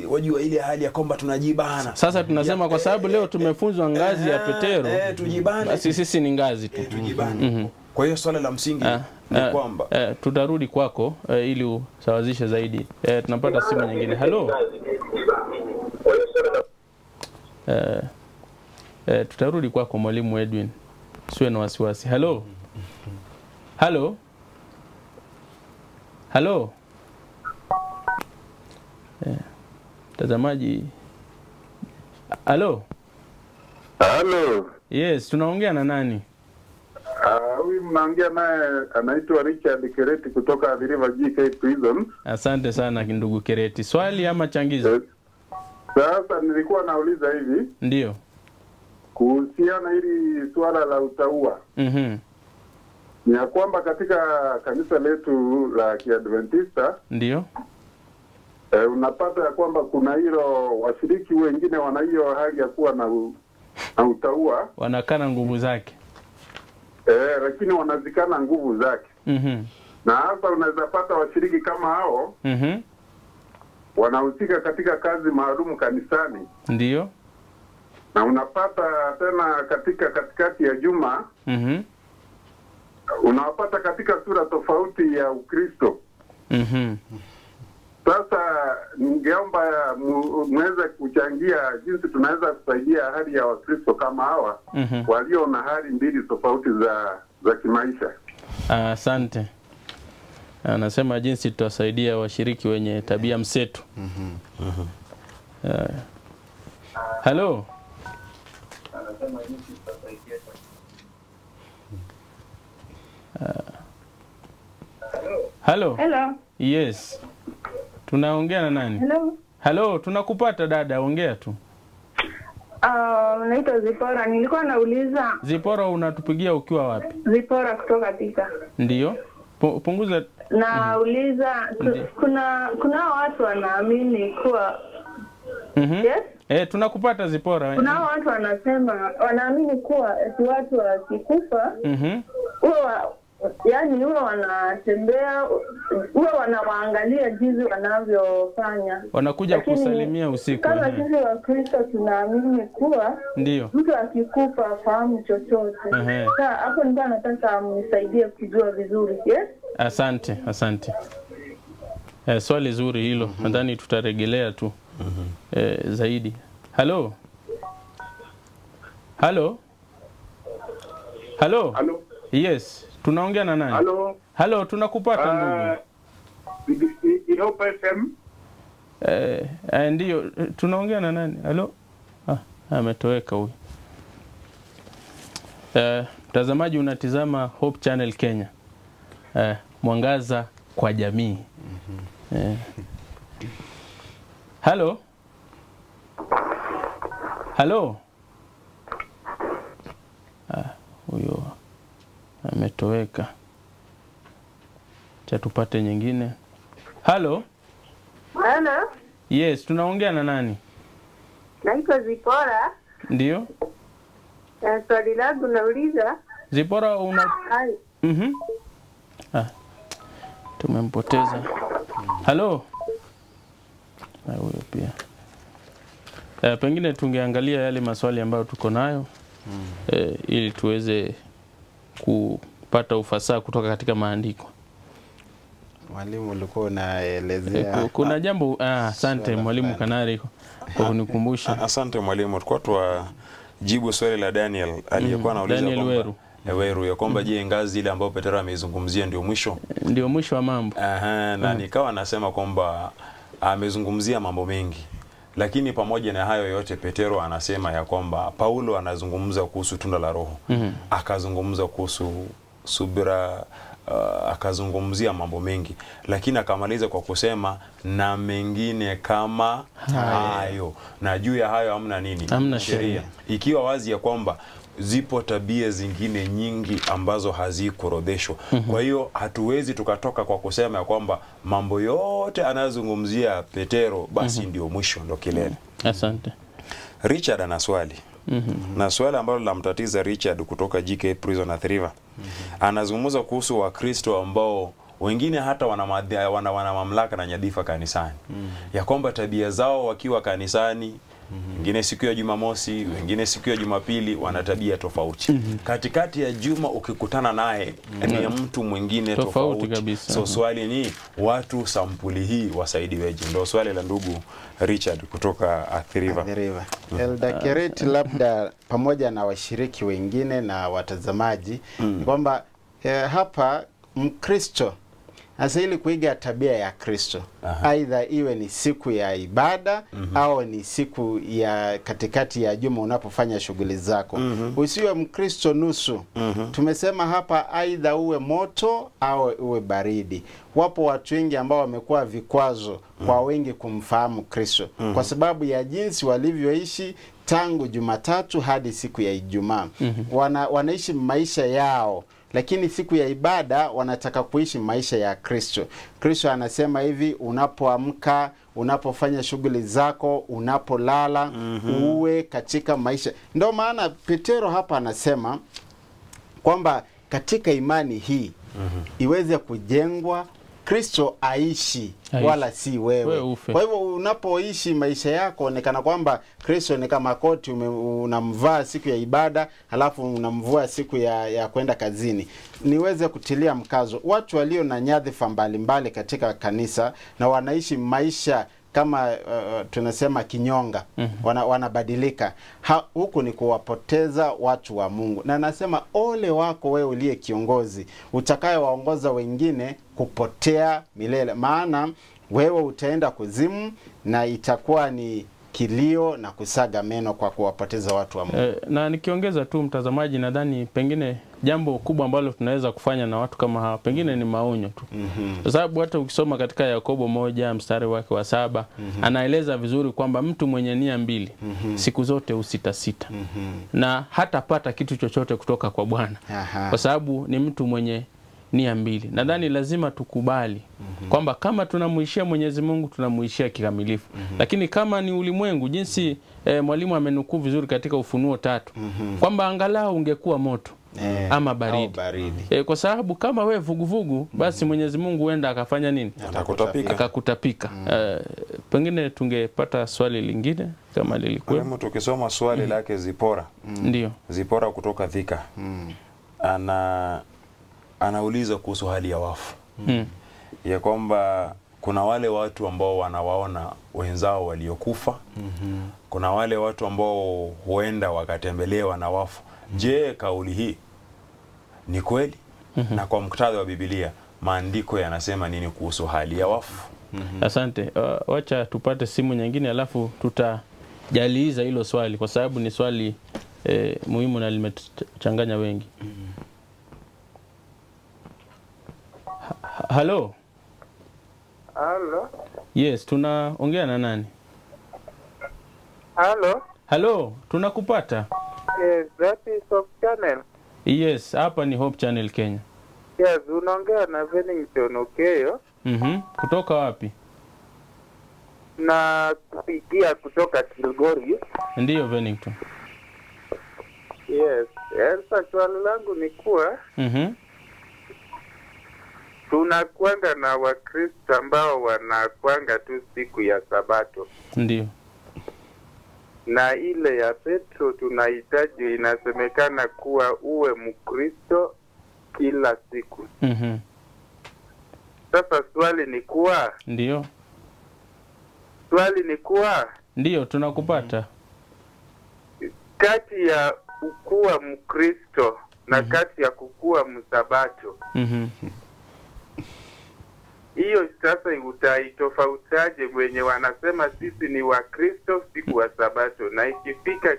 wajua ile hali ya kwamba tunajibana. Sasa tunasema kwa sababu leo tumefunzwa ngazi ya Petero, tujibane. Basi sisi ni ngazi tu. Tujibane. Kwa hiyo swala la msingi ni kwamba tutarudi kwako ili usawazishe zaidi. Tunapata simu nyingine. Halo. Tutarudi kwako Mwalimu Edwin. Siwe na wasiwasi. Halo. Halo. Halo. Mtazamaji. Halo. Halo. Yes, tunaongea na nani? Huyu mnaongea naye anaitwa Richard Kereti kutoka River GK Prison. Asante sana ndugu Kereti. Swali ama changizo? Sasa nilikuwa nauliza hivi. Ndio. Kuhusiana hili swala la utauwa. Ni ya kwamba katika kanisa letu la Kiadventista ndio unapata ya kwamba kuna hilo washiriki wengine wana hiyo hali ya kuwa na utauwa, wanakana nguvu zake. Lakini wanazikana nguvu zake. Na hasa unaweza pata washiriki kama hao wanahusika katika kazi maalum kanisani. Ndio. Na unapata tena katikati ya juma unawapata katika sura tofauti ya Ukristo. Sasa ningeomba mweze kuchangia jinsi tunaweza kusaidia hali ya Wakristo kama hawa walio na hali mbili tofauti za kimaisha. Asante. Anasema jinsi tutasaidia washiriki wenye tabia mseto. Halo. Anasema jinsi tutasaidia. Halo. Hello. Yes. Tunaongea na nani? Hello. Halo, tunakupata dada, ongea tu. Naitwa Zipora. Nilikuwa nauliza. Zipora, unatupigia ukiwa wapi? Zipora kutoka Thika. Ndio. Punguza. Nauliza kuna watu wanaamini kuwa Yes? Tunakupata Zipora. Kuna watu wanaamini kuwa watu wakikufa yani huwa wanatembea, huwa wanawaangalia jinsi wanavyofanya. Wanakuja kusalimia usiku. Kama sisi wa Kristo tunaamini kuwa ndio mtu akikufa afahamu chochote. Sasa hapo ndio nataka mnisaidie kujua vizuri. Yes? Asante. Swali zuri hilo. Nadhani tutarejelea tu zaidi. Halo. Yes. Tunaongea na nani? Halo, tunakupata ndugu. Hope FM. Ndio, tunaongea na nani? Halo? Ametoweka huyu. Mtazamaji, unatizama Hope Channel Kenya. Mwangaza kwa jamii. Halo? Huyo ametoweka. Cha tupate nyingine. Halo? Halo, Yes, tunaongea na nani? naitwa Zipora. Ndio. Swali langu nauliza. Zipora una Hai. Tumempoteza. Halo? Huyo pia. Pengine tungeangalia yale maswali ambayo tuko nayo ili tuweze kupata ufasaha kutoka katika maandiko. Mwalimu ulikuwa unaelezea kuna jambo asante mwalimu Kanari kwa kunikumbusha. Asante mwalimu, tulikuwa tuwajibu swali la Daniel aliyekuwa anauliza Daniel Weru ya kwamba je, ngazi ile ambayo Petero ameizungumzia ndio mwisho? Ndio mwisho wa mambo. Na nikawa nasema kwamba amezungumzia mambo mengi. Lakini pamoja na hayo yote Petero anasema ya kwamba Paulo anazungumza kuhusu tunda la Roho. Akazungumza kuhusu subira, akazungumzia mambo mengi, lakini akamaliza kwa kusema na mengine kama hayo. Na juu ya hayo hamna nini? Hamna sheria. Ikiwa wazi ya kwamba zipo tabia zingine nyingi ambazo hazikuorodheshwa. Kwa hiyo hatuwezi tukatoka kwa kusema ya kwamba mambo yote anayozungumzia Petero basi ndio mwisho, ndio kilele. Asante. Richard ana swali. Na swali ambalo linamtatiza Richard kutoka GK Prison at River. Anazungumza kuhusu Wakristo ambao wengine hata wana mamlaka na nyadhifa kanisani. Ya kwamba tabia zao wakiwa kanisani, wengine siku ya Jumamosi, wengine siku ya Jumapili wana tabia tofauti. Katikati ya juma ukikutana naye ni mtu mwingine tofauti kabisa. So swali ni watu sampuli hii wasaidiweje? Ndio swali la ndugu Richard kutoka Athi River. Elder Kereti, labda pamoja na washiriki wengine na watazamaji kwamba hapa Mkristo asili kuiga tabia ya Kristo. Aidha iwe ni siku ya ibada au ni siku ya katikati ya juma unapofanya shughuli zako. Usiwe Mkristo nusu. Tumesema hapa aidha uwe moto au uwe baridi. Wapo watu wengi ambao wamekuwa vikwazo kwa wengi kumfahamu Kristo kwa sababu ya jinsi walivyoishi tangu Jumatatu hadi siku ya Ijumaa. Wanaishi maisha yao, lakini siku ya ibada wanataka kuishi maisha ya Kristo. Kristo anasema hivi, unapoamka, unapofanya shughuli zako, unapolala, uwe katika maisha. Ndio maana Petero hapa anasema kwamba katika imani hii iweze kujengwa, Kristo aishi wala si wewe. Kwa hivyo unapoishi maisha yako onekana kwamba Kristo ni kama koti unamvaa siku ya ibada halafu unamvua siku ya kwenda kazini. Niweze kutilia mkazo watu walio na nyadhifa mbalimbali katika kanisa na wanaishi maisha kama tunasema kinyonga, wanabadilika. Huku ni kuwapoteza watu wa Mungu. Na nasema ole wako wewe uliye kiongozi utakayewaongoza wengine kupotea milele, maana wewe utaenda kuzimu na itakuwa ni kilio na kusaga meno kwa kuwapoteza watu wa Mungu. Na nikiongeza tu mtazamaji, nadhani pengine jambo kubwa ambalo tunaweza kufanya na watu kama hawa pengine ni maonyo tu. Kwa sababu hata ukisoma katika Yakobo 1 mstari wake wa 7 anaeleza vizuri kwamba mtu mwenye nia mbili siku zote usitasita na hatapata kitu chochote kutoka kwa Bwana. Kwa sababu ni mtu mwenye nia mbili. Nadhani lazima tukubali kwamba kama tunamuishia Mwenyezi Mungu tunamuishia kikamilifu. Lakini kama ni ulimwengu, jinsi mwalimu amenukuu vizuri katika Ufunuo 3 kwamba angalau ungekuwa moto ama baridi. Kwa sababu kama we vuguvugu basi Mwenyezi Mungu huenda akafanya nini? Akakutapika. Pengine tungepata swali lingine kama lilikuwa. Kama tukisoma swali lake Zipora. Ndio. Zipora kutoka Thika. Anauliza kuhusu hali ya wafu. Ya kwamba kuna wale watu ambao wanawaona wenzao waliokufa. Kuna wale watu ambao huenda wakatembelewa na wafu. Je, kauli hii ni kweli? Na kwa muktadha wa Biblia maandiko yanasema nini kuhusu hali ya wafu? Asante. Wacha tupate simu nyingine alafu tutajaliza hilo swali kwa sababu ni swali muhimu na limechanganya wengi. Halo. Halo. Yes, tunaongea na nani? Halo. Halo, tunakupata. Yes, that is Hope Channel. Yes, hapa ni Hope Channel Kenya. Yes, unaongea na Bennington Okeyo. Kutoka wapi? Na kupigia kutoka Kilgori. Ndiyo, Bennington. Yes. Sasa swali langu ni kuwa tunakuanga na Wakristo ambao wanakuanga tu siku ya Sabato. Ndiyo. Na ile ya Petro tunahitaji, inasemekana kuwa uwe Mkristo kila siku. Sasa swali ni kuwa, ndiyo. Swali ni kuwa, ndiyo, tunakupata. Kati ya kuwa Mkristo na kati ya kukuwa Msabato. Hiyo sasa utaitofautaje wenye wanasema sisi ni Wakristo siku wa Sabato, na ikifika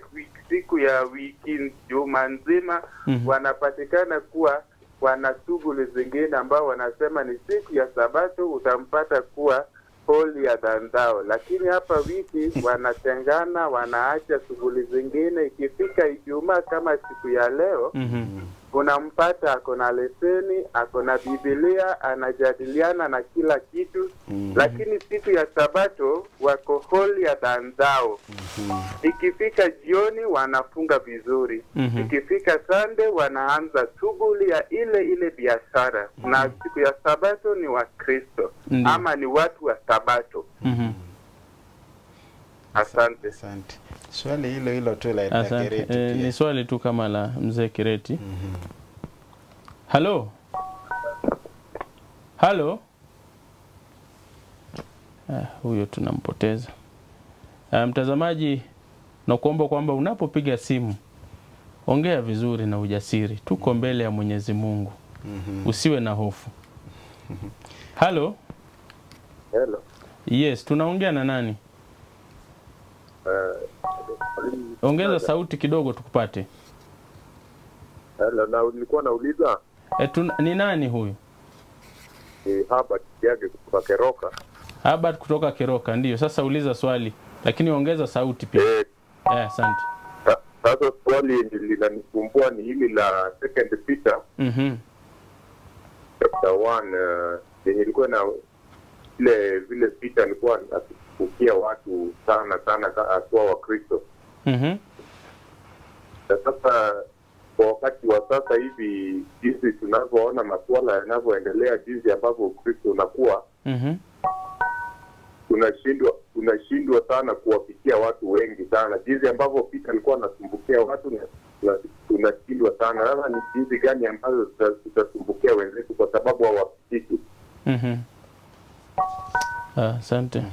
siku ya wiki juma nzima wanapatikana kuwa wana shughuli zingine ambao wanasema ni siku ya Sabato, utampata kuwa holier than thou. Lakini hapa wiki wanatengana, wanaacha shughuli zingine. Ikifika Ijumaa kama siku ya leo, unampata ako na leseni, ako na Biblia, anajadiliana na kila kitu. Lakini siku ya Sabato wako holier than thou. Ikifika jioni wanafunga vizuri. Ikifika Sunday wanaanza shughuli ya ile biashara. Na siku ya Sabato ni Wakristo ama ni watu wa Sabato. Asante. Swali hilo tu la Kireti. Ni swali tu kama la mzee Kireti. Halo. Halo. Huyo tunampoteza. Mtazamaji, nakuomba kwamba unapopiga simu ongea vizuri na ujasiri. Tuko mbele ya Mwenyezi Mungu. Usiwe na hofu. Halo. Hello. Yes, tunaongea na nani? Ongeza sauti kidogo tukupate. Hello, na nilikuwa nauliza ni nani huyu? Haba Kiage kutoka Keroka. Haba kutoka Keroka, ndiyo. Sasa uliza swali, lakini ongeza sauti pia. Asante. Sasa swali linanisumbua ni hili la Second Peter. Chapter 1, yenye ilikuwa na vile Peter alikuwa akifukia watu sana kwa Wakristo. Sasa kwa wakati wa sasa hivi, jinsi tunavyoona masuala yanavyoendelea, jinsi ambavyo Ukristo unakuwa, tunashindwa sana kuwafikia watu wengi sana. Jinsi ambavyo Peter alikuwa anasumbukia watu, tunashindwa sana. Sasa ni jinsi gani ambazo tutasumbukia wenzetu kwa sababu hawafikiki? Asante.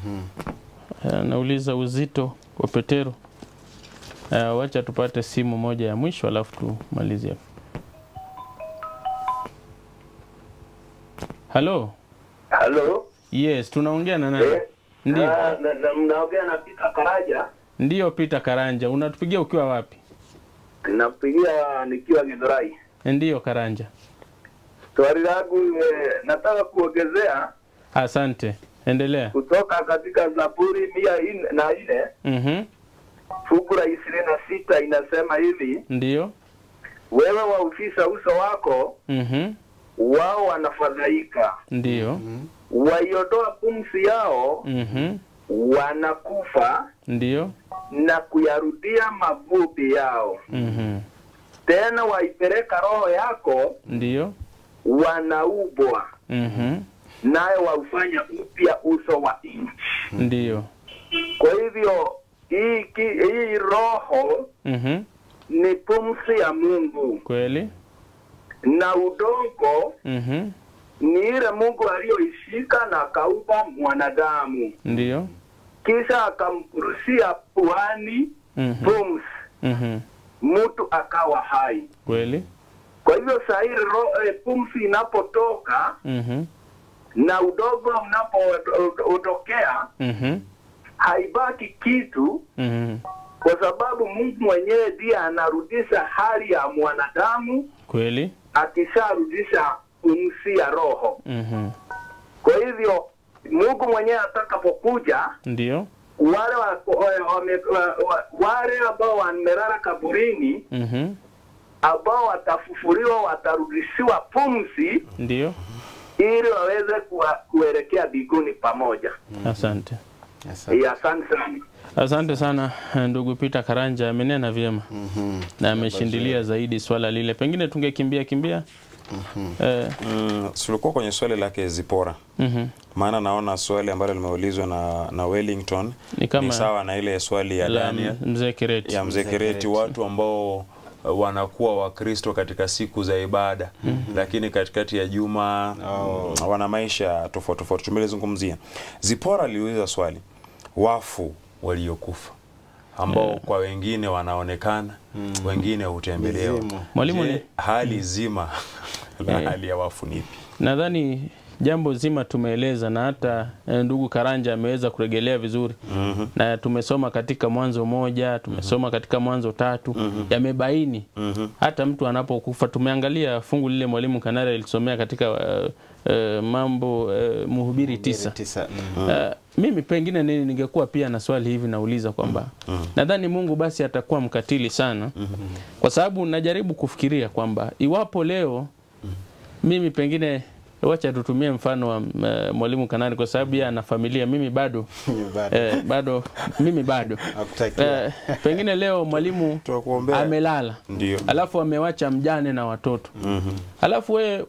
Nauliza uzito wa Petero. Wacha tupate simu moja ya mwisho alafu tumalizie. Halo. Halo. Yes, tunaongea na nani? Ndio. Mnaongea na Peter Karanja. Ndio, Peter Karanja. Unatupigia ukiwa wapi? Napigia nikiwa Githurai. Ndio, Karanja. Swali langu nataka kuongezea. Asante. Endelea. Kutoka katika Zaburi 104. Fungu la 26 inasema hivi. Ndio. Wewe waufisha uso wako, wao wanafadhaika. Ndio. Waiondoa pumzi yao, wanakufa. Ndio. Na kuyarudia mavumbi yao. Tena waipeleka roho yako, ndio, wanaubwa. Naye waufanya upya uso wa nchi. Ndio. Kwa hivyo hii roho ni pumzi ya Mungu. Kweli. Na udongo ni ile Mungu aliyoishika na akaumba mwanadamu. Ndio. Kisha akampurushia puani pumzi. Mtu akawa hai. Kweli. Kwa hivyo saa hii pumzi inapotoka na udongo unapoondokea, haibaki kitu, kwa sababu Mungu mwenyewe ndiye anarudisha hali ya mwanadamu. Kweli. Akisharudisha pumzi ya roho. Kwa hivyo Mungu mwenyewe atakapokuja, ndio, wale ambao wamelala kaburini, ambao watafufuliwa, watarudishiwa pumzi, ndio, ili waweze kuelekea mbinguni pamoja. Asante. Asante sana. Asante sana ndugu Peter Karanja, amenena vyema. Na ameshindilia zaidi swala lile. Pengine tungekimbia. Sulikuwa kwenye swali lake Zipora. Maana naona swali ambalo limeulizwa na Wellington ni sawa na ile swali ya Daniel Mzee Kireti. Ya Mzee Kireti, watu ambao wanakuwa Wakristo katika siku za ibada lakini katikati ya juma wana maisha tofauti. Tumelizungumzia. Zipora aliuliza swali, wafu waliokufa ambao kwa wengine wanaonekana, wengine hutembelewa. Mwalimu, ni hali zima la hali ya wafu nipi? Nadhani jambo zima tumeeleza, na hata ndugu Karanja ameweza kurejelea vizuri. Na tumesoma katika Mwanzo 1, tumesoma katika Mwanzo 3, yamebaini hata mtu anapokufa. Tumeangalia fungu lile mwalimu Kanare alisomea katika mambo Mhubiri 9. Mimi pengine ningekuwa pia na swali hivi nauliza kwamba nadhani Mungu basi atakuwa mkatili sana, kwa sababu najaribu kufikiria kwamba iwapo leo mimi pengine, wacha tutumie mfano wa mwalimu Kanani kwa sababu yeye ana familia, mimi bado mimi bado pengine leo mwalimu amelala, alafu amewacha mjane na watoto, alafu wewe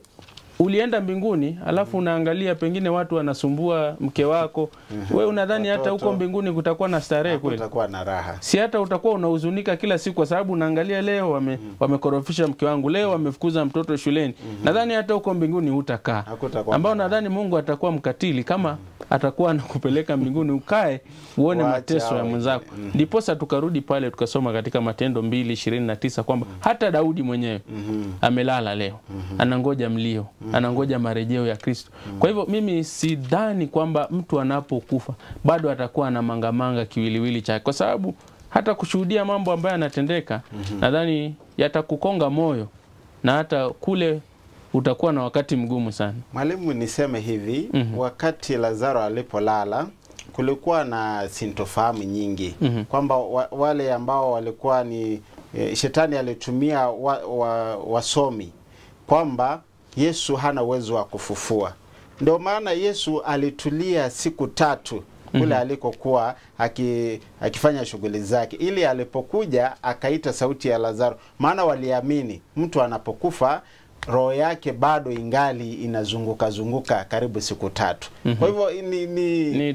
ulienda mbinguni, alafu unaangalia pengine watu wanasumbua mke wako, wewe unadhani hata huko mbinguni kutakuwa na starehe kweli? Kutakuwa na raha. Si hata utakuwa unahuzunika kila siku kwa sababu unaangalia leo wamekorofisha mke wangu, leo wamefukuza mtoto shuleni. Nadhani hata huko mbinguni hutakaa. Ambao nadhani Mungu atakuwa mkatili kama atakuwa anakupeleka mbinguni ukae uone mateso ya mwenzako. Ndiposa tukarudi pale tukasoma katika Matendo 2:29 kwamba hata Daudi mwenyewe amelala leo, anangoja mlio, anangoja marejeo ya Kristo. Kwa hivyo mimi sidhani kwamba mtu anapokufa bado atakuwa na mangamanga kiwiliwili chake, kwa sababu hata kushuhudia mambo ambayo yanatendeka nadhani yatakukonga moyo, na hata kule utakuwa na wakati mgumu sana. Mwalimu, niseme hivi, wakati Lazaro alipolala kulikuwa na sintofahamu nyingi, kwamba wale ambao walikuwa ni shetani alitumia wasomi kwamba Yesu hana uwezo wa kufufua. Ndio maana Yesu alitulia siku 3 kule alikokuwa akifanya shughuli zake, ili alipokuja akaita sauti ya Lazaro. Maana waliamini mtu anapokufa roho yake bado ingali inazunguka karibu siku 3. Kwa hivyo ni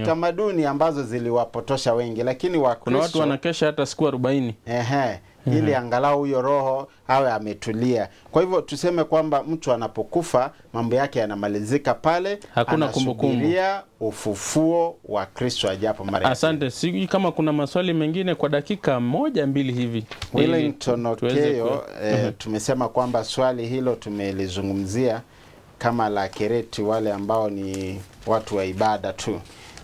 tamaduni ambazo ziliwapotosha wengi, lakini Wakristo kuna watu wanakesha hata siku 40. Ili angalau huyo roho awe ametulia. Kwa hivyo tuseme kwamba mtu anapokufa mambo yake yanamalizika pale, hakuna kumbukumbu ya ufufuo wa Kristo ajapo mara. Asante. Sijui kama kuna maswali mengine kwa dakika 1-2 hivi. Wellington Okeo, tumesema kwamba swali hilo tumelizungumzia kama la Kireti, wale ambao ni watu wa ibada tu.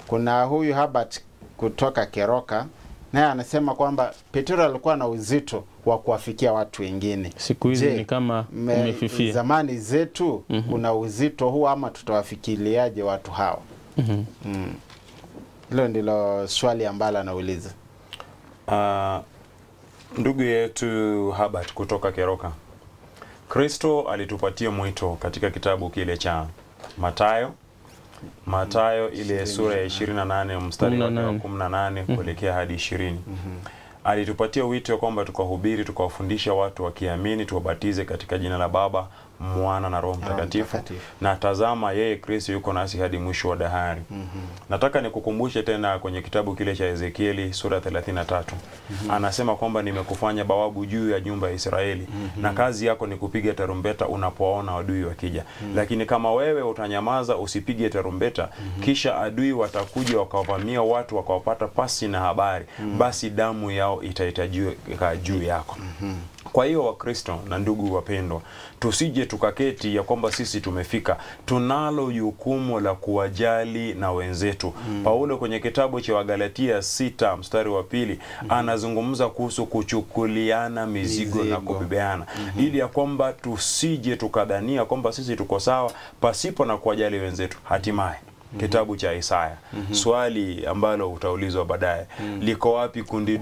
Kuna huyu Herbert kutoka Keroka, naye anasema kwamba Petro alikuwa na uzito wa kuwafikia watu wengine. Siku hizi ni kama umefifia. Zamani zetu kuna uzito huu, ama tutawafikiriaje watu hao? Hilo ndilo swali ambalo anauliza. Ndugu yetu Herbert kutoka Keroka, Kristo alitupatia mwito katika kitabu kile cha Mathayo ile sura ya 28 mstari wa 18 kuelekea hadi 20. Alitupatia wito kwamba tukahubiri, tukawafundisha watu wakiamini, tuwabatize katika jina la Baba, Mwana na Roho Mtakatifu. Na tazama, yeye Kristo yuko nasi hadi mwisho wa dahari. Nataka nikukumbushe tena kwenye kitabu kile cha Ezekieli sura 33. Anasema kwamba nimekufanya bawabu juu ya nyumba ya Israeli, na kazi yako ni kupiga tarumbeta unapoona adui wakija. Lakini kama wewe utanyamaza usipige tarumbeta, kisha adui watakuja wakawavamia watu wakawapata pasi na habari, basi damu yao itahitajika juu yako. Kwa hiyo Wakristo na ndugu wapendwa, tusije tukaketi ya kwamba sisi tumefika. Tunalo jukumu la kuwajali na wenzetu. Paulo kwenye kitabu cha Wagalatia 6 mstari wa 2 anazungumza kuhusu kuchukuliana mizigo na kubebeana, ili ya kwamba tusije tukadhania kwamba sisi tuko sawa pasipo na kuwajali wenzetu. Hatimaye kitabu cha Isaya. Swali ambalo utaulizwa baadaye, liko wapi kundi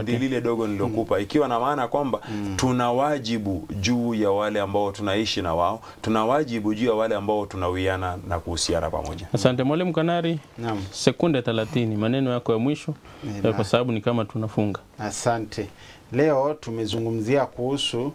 lile dogo nilokupa? Ikiwa na maana kwamba tuna wajibu juu ya wale ambao tunaishi na wao, tuna wajibu juu ya wale ambao tunawiana na kuhusiana pamoja. Asante Mwalimu Kanari. Naam. Sekunde 30 maneno yako ya mwisho kwa sababu ni kama tunafunga. Asante. Leo tumezungumzia kuhusu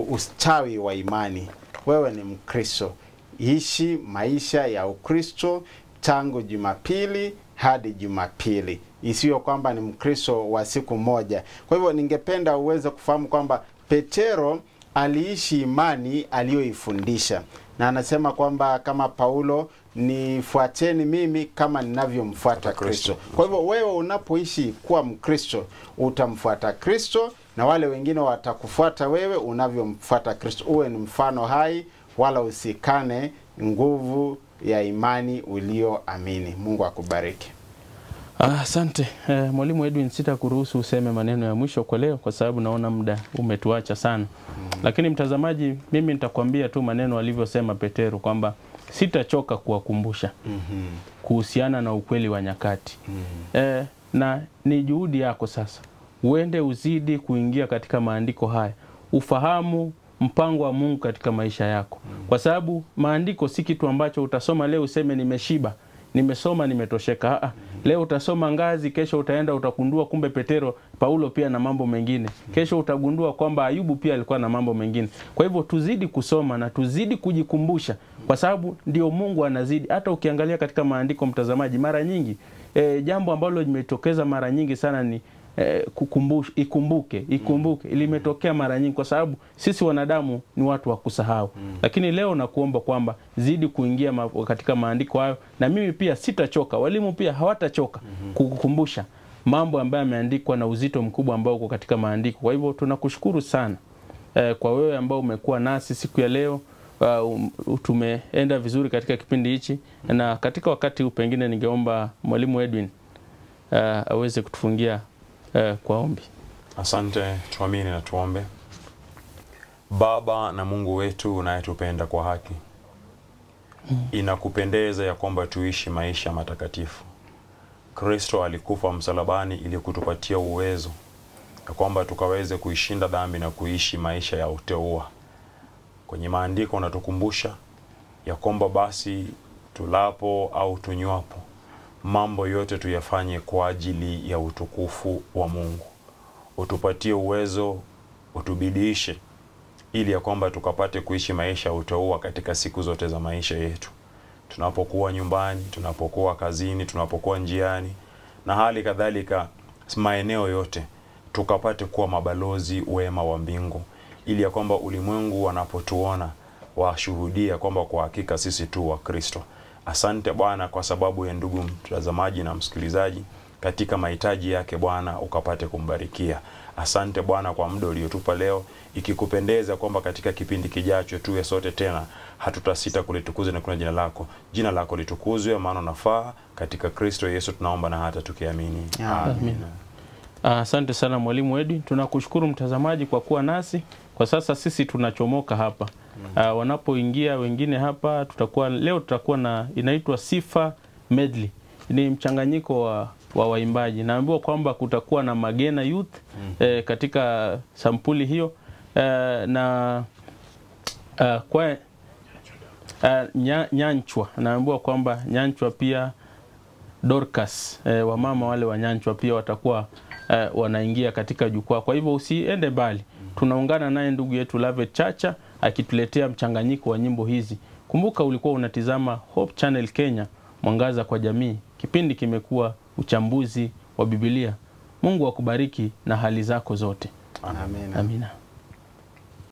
ustawi wa imani. Wewe ni Mkristo, ishi maisha ya Ukristo tangu Jumapili hadi Jumapili, isiyo kwamba ni Mkristo wa siku moja. Kwa hivyo ningependa uweze kufahamu kwamba Petero aliishi imani aliyoifundisha, na anasema kwamba kama Paulo, nifuateni mimi kama ninavyomfuata Kristo. Kwa hivyo wewe unapoishi kuwa Mkristo, utamfuata Kristo na wale wengine watakufuata wewe unavyomfuata Kristo. Uwe ni mfano hai, wala usikane nguvu ya imani ulioamini. Mungu akubariki. Asante. Mwalimu Edwin, sitakuruhusu useme maneno ya mwisho kwa leo kwa sababu naona muda umetuacha sana. Lakini mtazamaji, mimi nitakwambia tu maneno alivyosema Petero kwamba sitachoka kuwakumbusha kuhusiana na ukweli wa nyakati. Na ni juhudi yako sasa uende uzidi kuingia katika maandiko haya, ufahamu mpango wa Mungu katika maisha yako. Kwa sababu maandiko si kitu ambacho utasoma leo useme nimeshiba, nimesoma, nimetosheka. Leo utasoma ngazi, kesho utaenda utagundua kumbe Paulo pia na mambo mengine. Kesho utagundua kwamba Ayubu pia alikuwa na mambo mengine. Kwa hivyo tuzidi kusoma na tuzidi kujikumbusha, kwa sababu ndio Mungu anazidi. Hata ukiangalia katika maandiko, mtazamaji, mara nyingi jambo ambalo limetokeza mara nyingi sana ni ikumbuke limetokea mara nyingi, kwa sababu sisi wanadamu ni watu wa kusahau. Lakini leo nakuomba kwamba zidi kuingia katika maandiko hayo, na mimi pia sitachoka, walimu pia hawatachoka kukukumbusha mambo ambayo yameandikwa na uzito mkubwa ambao uko katika maandiko. Kwa hivyo tunakushukuru sana kwa wewe ambao umekuwa nasi siku ya leo. Tumeenda vizuri katika kipindi hichi, na katika wakati huu pengine ningeomba Mwalimu Edwin aweze kutufungia kwa ombi. Asante, tuamini na tuombe. Baba na Mungu wetu unayetupenda kwa haki, inakupendeza ya kwamba tuishi maisha matakatifu. Kristo alikufa msalabani ili kutupatia uwezo ya kwamba tukaweze kuishinda dhambi na kuishi maisha ya uteuwa. Kwenye maandiko unatukumbusha ya kwamba basi tulapo au tunywapo, mambo yote tuyafanye kwa ajili ya utukufu wa Mungu. Utupatie uwezo, utubidiishe ili ya kwamba tukapate kuishi maisha ya uteuwa katika siku zote za maisha yetu. Tunapokuwa nyumbani, tunapokuwa kazini, tunapokuwa njiani, na hali kadhalika maeneo yote, tukapate kuwa mabalozi wema wa mbingu, ili ya kwamba ulimwengu wanapotuona washuhudia kwamba kwa hakika sisi tu wa Kristo. Asante Bwana kwa sababu ya ndugu mtazamaji na msikilizaji katika mahitaji yake Bwana ukapate kumbarikia. Asante Bwana kwa muda uliotupa leo, ikikupendeza kwamba katika kipindi kijacho tuwe sote tena, hatutasita kulitukuza na kuna jina lako. Jina lako litukuzwe, maana unafaa. Katika Kristo Yesu tunaomba na hata tukiamini. Amen. Asante sana Mwalimu Edwin. Tunakushukuru mtazamaji kwa kuwa nasi. Kwa sasa sisi tunachomoka hapa. Wanapoingia wengine hapa, leo tutakuwa na inaitwa Sifa Medley. Ni mchanganyiko wa waimbaji. Naambiwa kwamba kutakuwa na Magena Youth katika sampuli hiyo, na kwa Nyanchwa. Naambiwa kwamba Nyanchwa pia Dorcas, wamama wale wa Nyanchwa pia watakuwa wanaingia katika jukwaa. Kwa hivyo usiende mbali. Tunaungana naye ndugu yetu Lavet Chacha akituletea mchanganyiko wa nyimbo hizi. Kumbuka ulikuwa unatizama Hope Channel Kenya, mwangaza kwa jamii. Kipindi kimekuwa uchambuzi wa Biblia. Mungu akubariki na hali zako zote. Amen. Amina.